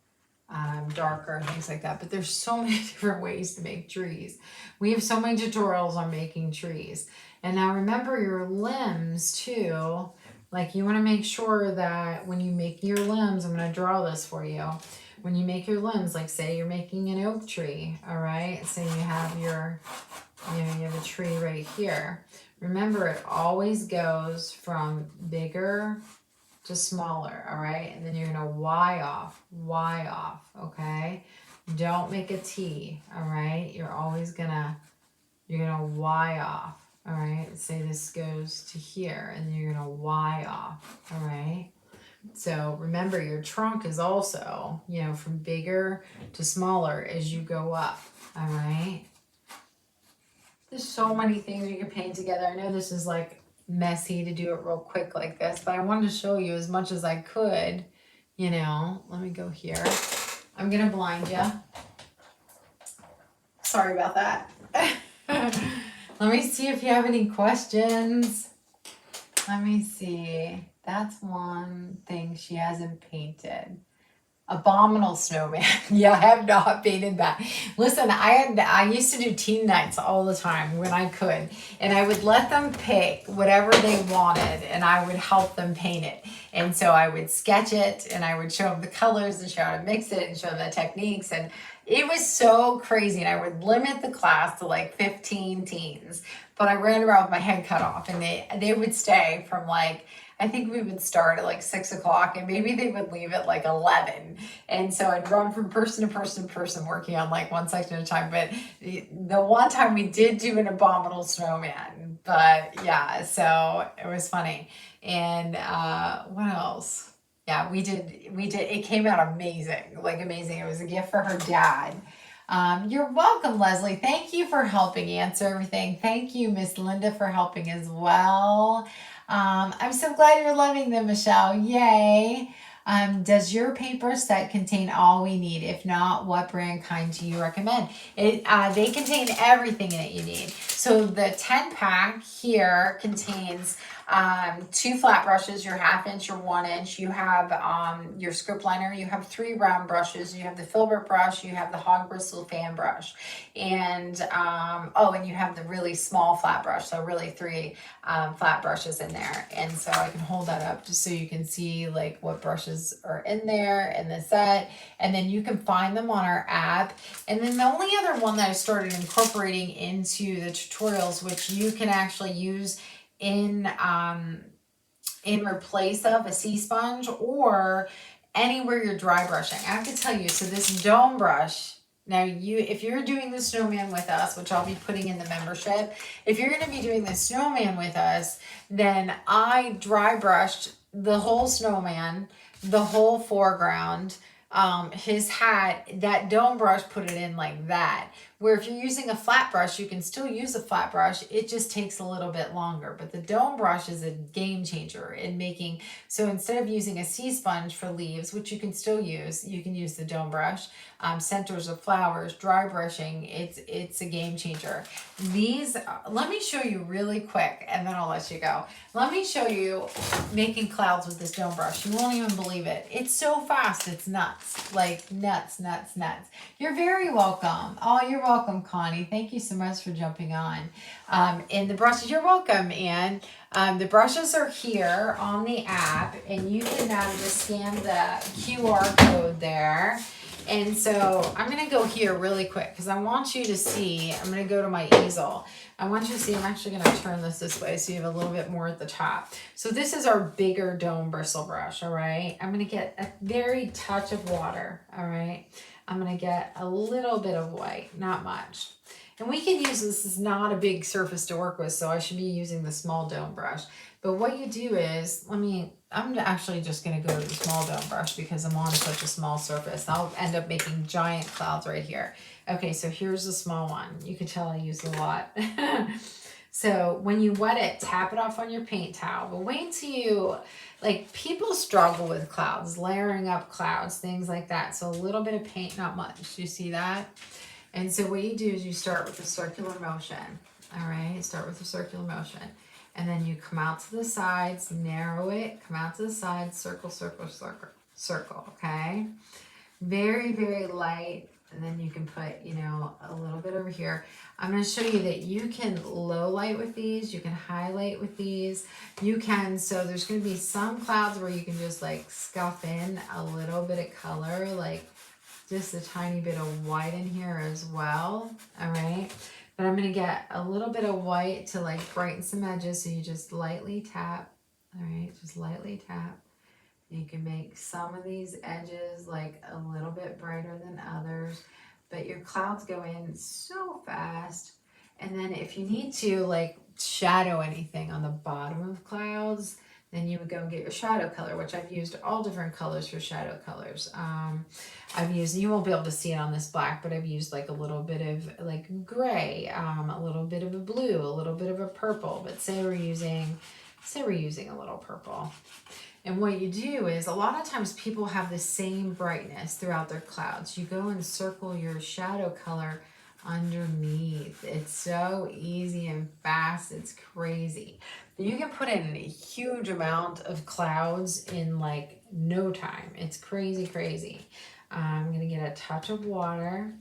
darker and things like that. But there's so many different ways to make trees. We have so many tutorials on making trees. And now remember your limbs too. Like you want to make sure that when you make your limbs, I'm going to draw this for you. When you make your limbs, like say you're making an oak tree, all right? Say you have your, you know, you have a tree right here. Remember, it always goes from bigger to smaller, all right? And then you're gonna Y off, okay? Don't make a T, all right? You're gonna Y off, all right? Say this goes to here, and you're gonna Y off, all right? So remember, your trunk is also, you know, from bigger to smaller as you go up, all right? There's so many things you can paint together. I know this is like messy to do it real quick like this, but I wanted to show you as much as I could, you know. Let me go here. I'm gonna blind you. Sorry about that. Let me see if you have any questions. Let me see. That's one thing she hasn't painted. Abominable snowman. Yeah, I have not painted that. Listen, I used to do teen nights all the time when I could, and I would let them pick whatever they wanted, and I would help them paint it. And so I would sketch it, and I would show them the colors and show them how to mix it and show them the techniques, and it was so crazy. And I would limit the class to like 15 teens, but I ran around with my head cut off, and they would stay from like, I think we would start at like 6 o'clock, and maybe they would leave at like 11. And so I'd run from person to person to person working on like one section at a time. But the one time we did do an abominable snowman, but yeah, so it was funny. And what else? Yeah, we did, it came out amazing, like amazing. It was a gift for her dad. You're welcome, Leslie. Thank you for helping answer everything. Thank you, Miss Linda, for helping as well. I'm so glad you're loving them, Michelle. Yay. Does your paper set contain all we need? If not, what brand kind do you recommend? They contain everything in it you need. So the 10 pack here contains 2 flat brushes, your 1/2 inch, your 1 inch. You have your script liner. You have 3 round brushes. You have the filbert brush. You have the hog bristle fan brush, and and you have the really small flat brush. So really 3 flat brushes in there. And so I can hold that up just so you can see like what brushes are in there in the set. And then you can find them on our app. And then the only other one that I started incorporating into the tutorials, which you can actually use in replace of a sea sponge or anywhere you're dry brushing. I have to tell you, so this dome brush, now if you're doing the snowman with us, which I'll be putting in the membership, if you're going to be doing the snowman with us, then I dry brushed the whole snowman, the whole foreground, his hat. That dome brush put it in like that. Where if you're using a flat brush, you can still use a flat brush. It just takes a little bit longer. But the dome brush is a game changer in making, so instead of using a sea sponge for leaves, which you can still use, you can use the dome brush. Centers of flowers, dry brushing, it's a game changer. These, let me show you really quick, and then I'll let you go. Let me show you making clouds with this dome brush. You won't even believe it. It's so fast, it's nuts. Like nuts. You're very welcome. Oh, you're welcome, Connie. Thank you so much for jumping on. And the brushes, you're welcome, Anne. The brushes are here on the app, and you can just scan the QR code there. And so I'm going to go here really quick because I want you to see. I'm going to go to my easel. I want you to see. I'm actually going to turn this way so you have a little bit more at the top. So this is our bigger dome bristle brush, all right? I'm going to get a very touch of water, all right? I'm going to get a little bit of white, not much. And we can use, this is not a big surface to work with, so I should be using the small dome brush. But what you do is, I'm actually just going to go to the small dome brush because I'm on such a small surface. I'll end up making giant clouds right here. Okay, so here's the small one. You can tell I use a lot. So when you wet it, tap it off on your paint towel. But wait until you, like, people struggle with clouds, layering up clouds, things like that. So a little bit of paint, not much. Do you see that? And so what you do is you start with a circular motion. All right, start with a circular motion. And then you come out to the sides, narrow it, come out to the sides, circle, circle, circle, circle, okay? Very, very light. And then you can put, you know, a little bit over here. I'm going to show you that you can low light with these. You can highlight with these. You can, so there's going to be some clouds where you can just like scuff in a little bit of color, like just a tiny bit of white in here as well. All right. But I'm going to get a little bit of white to like brighten some edges. So you just lightly tap. All right. Just lightly tap. You can make some of these edges like a little bit brighter than others, but your clouds go in so fast. And then if you need to like shadow anything on the bottom of clouds, then you would go and get your shadow color, which I've used all different colors for shadow colors. I've used, you won't be able to see it on this black, but I've used like a little bit of like gray, a little bit of a blue, a little bit of a purple, but say we're using a little purple. And what you do is a lot of times people have the same brightness throughout their clouds. You go and circle your shadow color underneath. It's so easy and fast. It's crazy. You can put in a huge amount of clouds in like no time. It's crazy, crazy. I'm going to get a touch of water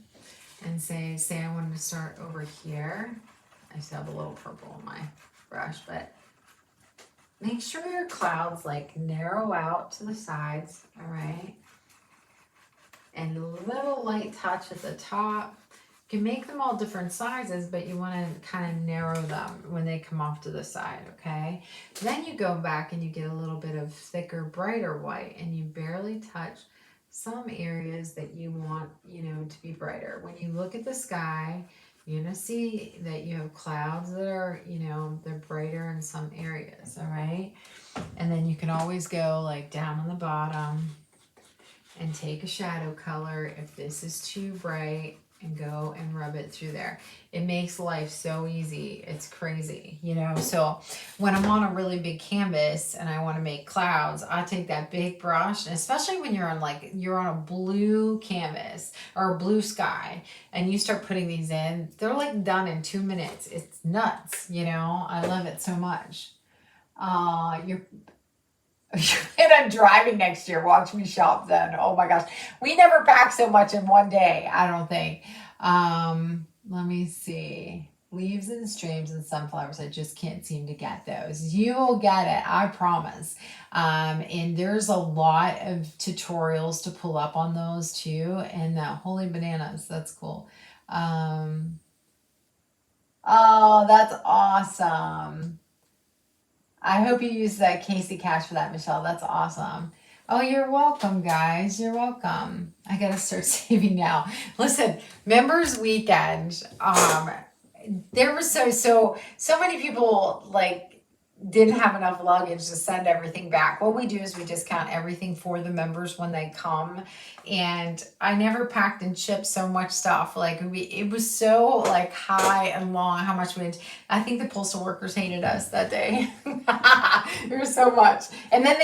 and say I wanted to start over here. I still have a little purple on my brush, but make sure your clouds like narrow out to the sides, all right? And a little light touch at the top. You can make them all different sizes, but you want to kind of narrow them when they come off to the side, okay? Then you go back and you get a little bit of thicker, brighter white, and you barely touch some areas that you want, you know, to be brighter. When you look at the sky, you're going to see that you have clouds that are, you know, they're brighter in some areas, all right? And then you can always go like down on the bottom and take a shadow color if this is too bright and go and rub it through there. It makes life so easy. It's crazy, you know? So when I'm on a really big canvas and I want to make clouds, I take that big brush, and especially when you're on a blue canvas or a blue sky and you start putting these in, they're like done in 2 minutes. It's nuts, you know? I love it so much. You're and I'm driving next year. Watch me shop then. Oh my gosh. We never pack so much in one day, I don't think. Let me see. Leaves and streams and sunflowers. I just can't seem to get those. You will get it, I promise. And there's a lot of tutorials to pull up on those too. And holy bananas, that's cool. Oh, that's awesome. I hope you use that Casey Cash for that, Michelle. That's awesome. Oh, you're welcome, guys. You're welcome. I gotta start saving now. Listen, members weekend. There were so many people like didn't have enough luggage to send everything back. What we do is we discount everything for the members when they come. And I never packed and shipped so much stuff. Like it was so like high and long how much I think the postal workers hated us that day. There was so much. And then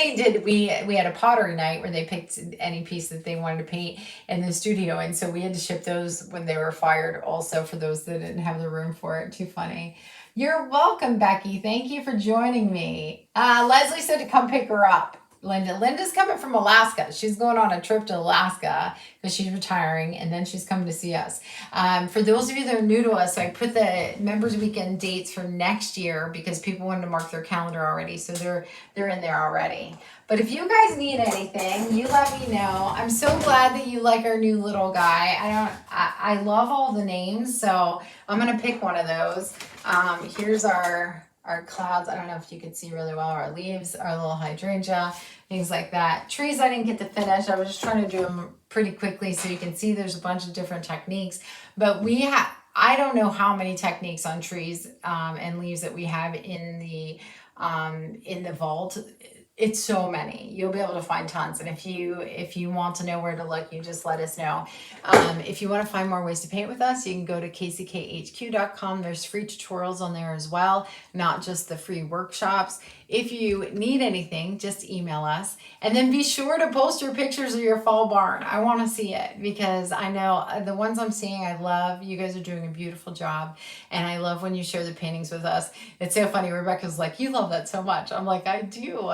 we had a pottery night where they picked any piece that they wanted to paint in the studio. And so we had to ship those when they were fired also for those that didn't have the room for it. Too funny. You're welcome, Becky. Thank you for joining me. Leslie said to come pick her up. Linda's coming from Alaska. She's going on a trip to Alaska because she's retiring, and then she's coming to see us. For those of you that are new to us, I put the members weekend dates for next year because people wanted to mark their calendar already, so they're in there already. But if you guys need anything, you let me know. I'm so glad that you like our new little guy. I love all the names, so I'm gonna pick one of those. Here's our clouds. I don't know if you could see really well. Our leaves, our little hydrangea, things like that. Trees I didn't get to finish. I was just trying to do them pretty quickly so you can see there's a bunch of different techniques. But I don't know how many techniques on trees and leaves that we have in the in the vault. It's so many. You'll be able to find tons. And if you want to know where to look, you just let us know. If you want to find more ways to paint with us, you can go to kckhq.com. There's free tutorials on there as well, not just the free workshops. If you need anything, just email us. And then be sure to post your pictures of your fall barn. I want to see it because I know the ones I'm seeing, I love. You guys are doing a beautiful job. And I love when you share the paintings with us. It's so funny. Rebecca's like, you love that so much. I'm like, I do.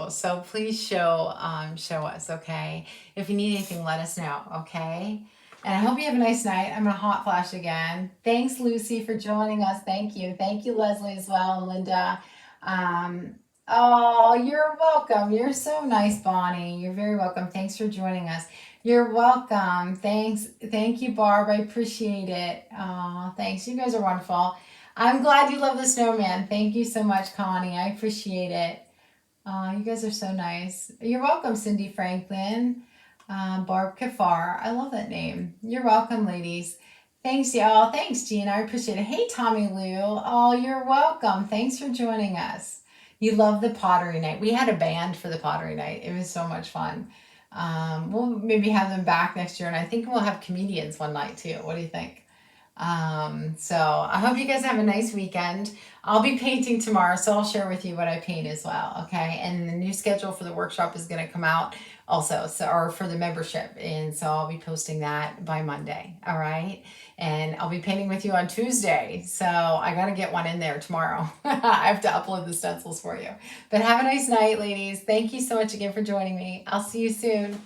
So please show us, okay? If you need anything, let us know, okay? And I hope you have a nice night. I'm gonna hot flash again. Thanks, Lucy, for joining us. Thank you. Thank you, Leslie, as well, and Linda. Oh, you're welcome. You're so nice, Bonnie. You're very welcome. Thanks for joining us. You're welcome. Thanks. Thank you, Barb. I appreciate it. Oh, thanks. You guys are wonderful. I'm glad you love the snowman. Thank you so much, Connie. I appreciate it. You guys are so nice. You're welcome, Cindy Franklin. Barb Kafar. I love that name. You're welcome, ladies. Thanks, y'all. Thanks, Gina. I appreciate it. Hey, Tommy Lou. Oh, you're welcome. Thanks for joining us. You love the pottery night. We had a band for the pottery night. It was so much fun. We'll maybe have them back next year, and I think we'll have comedians one night too. What do you think? So I hope you guys have a nice weekend. I'll be painting tomorrow, so I'll share with you what I paint as well. Okay. And the new schedule for the workshop is going to come out also, or for the membership. And so I'll be posting that by Monday. All right. And I'll be painting with you on Tuesday. So I got to get one in there tomorrow. I have to upload the stencils for you, but have a nice night, ladies. Thank you so much again for joining me. I'll see you soon.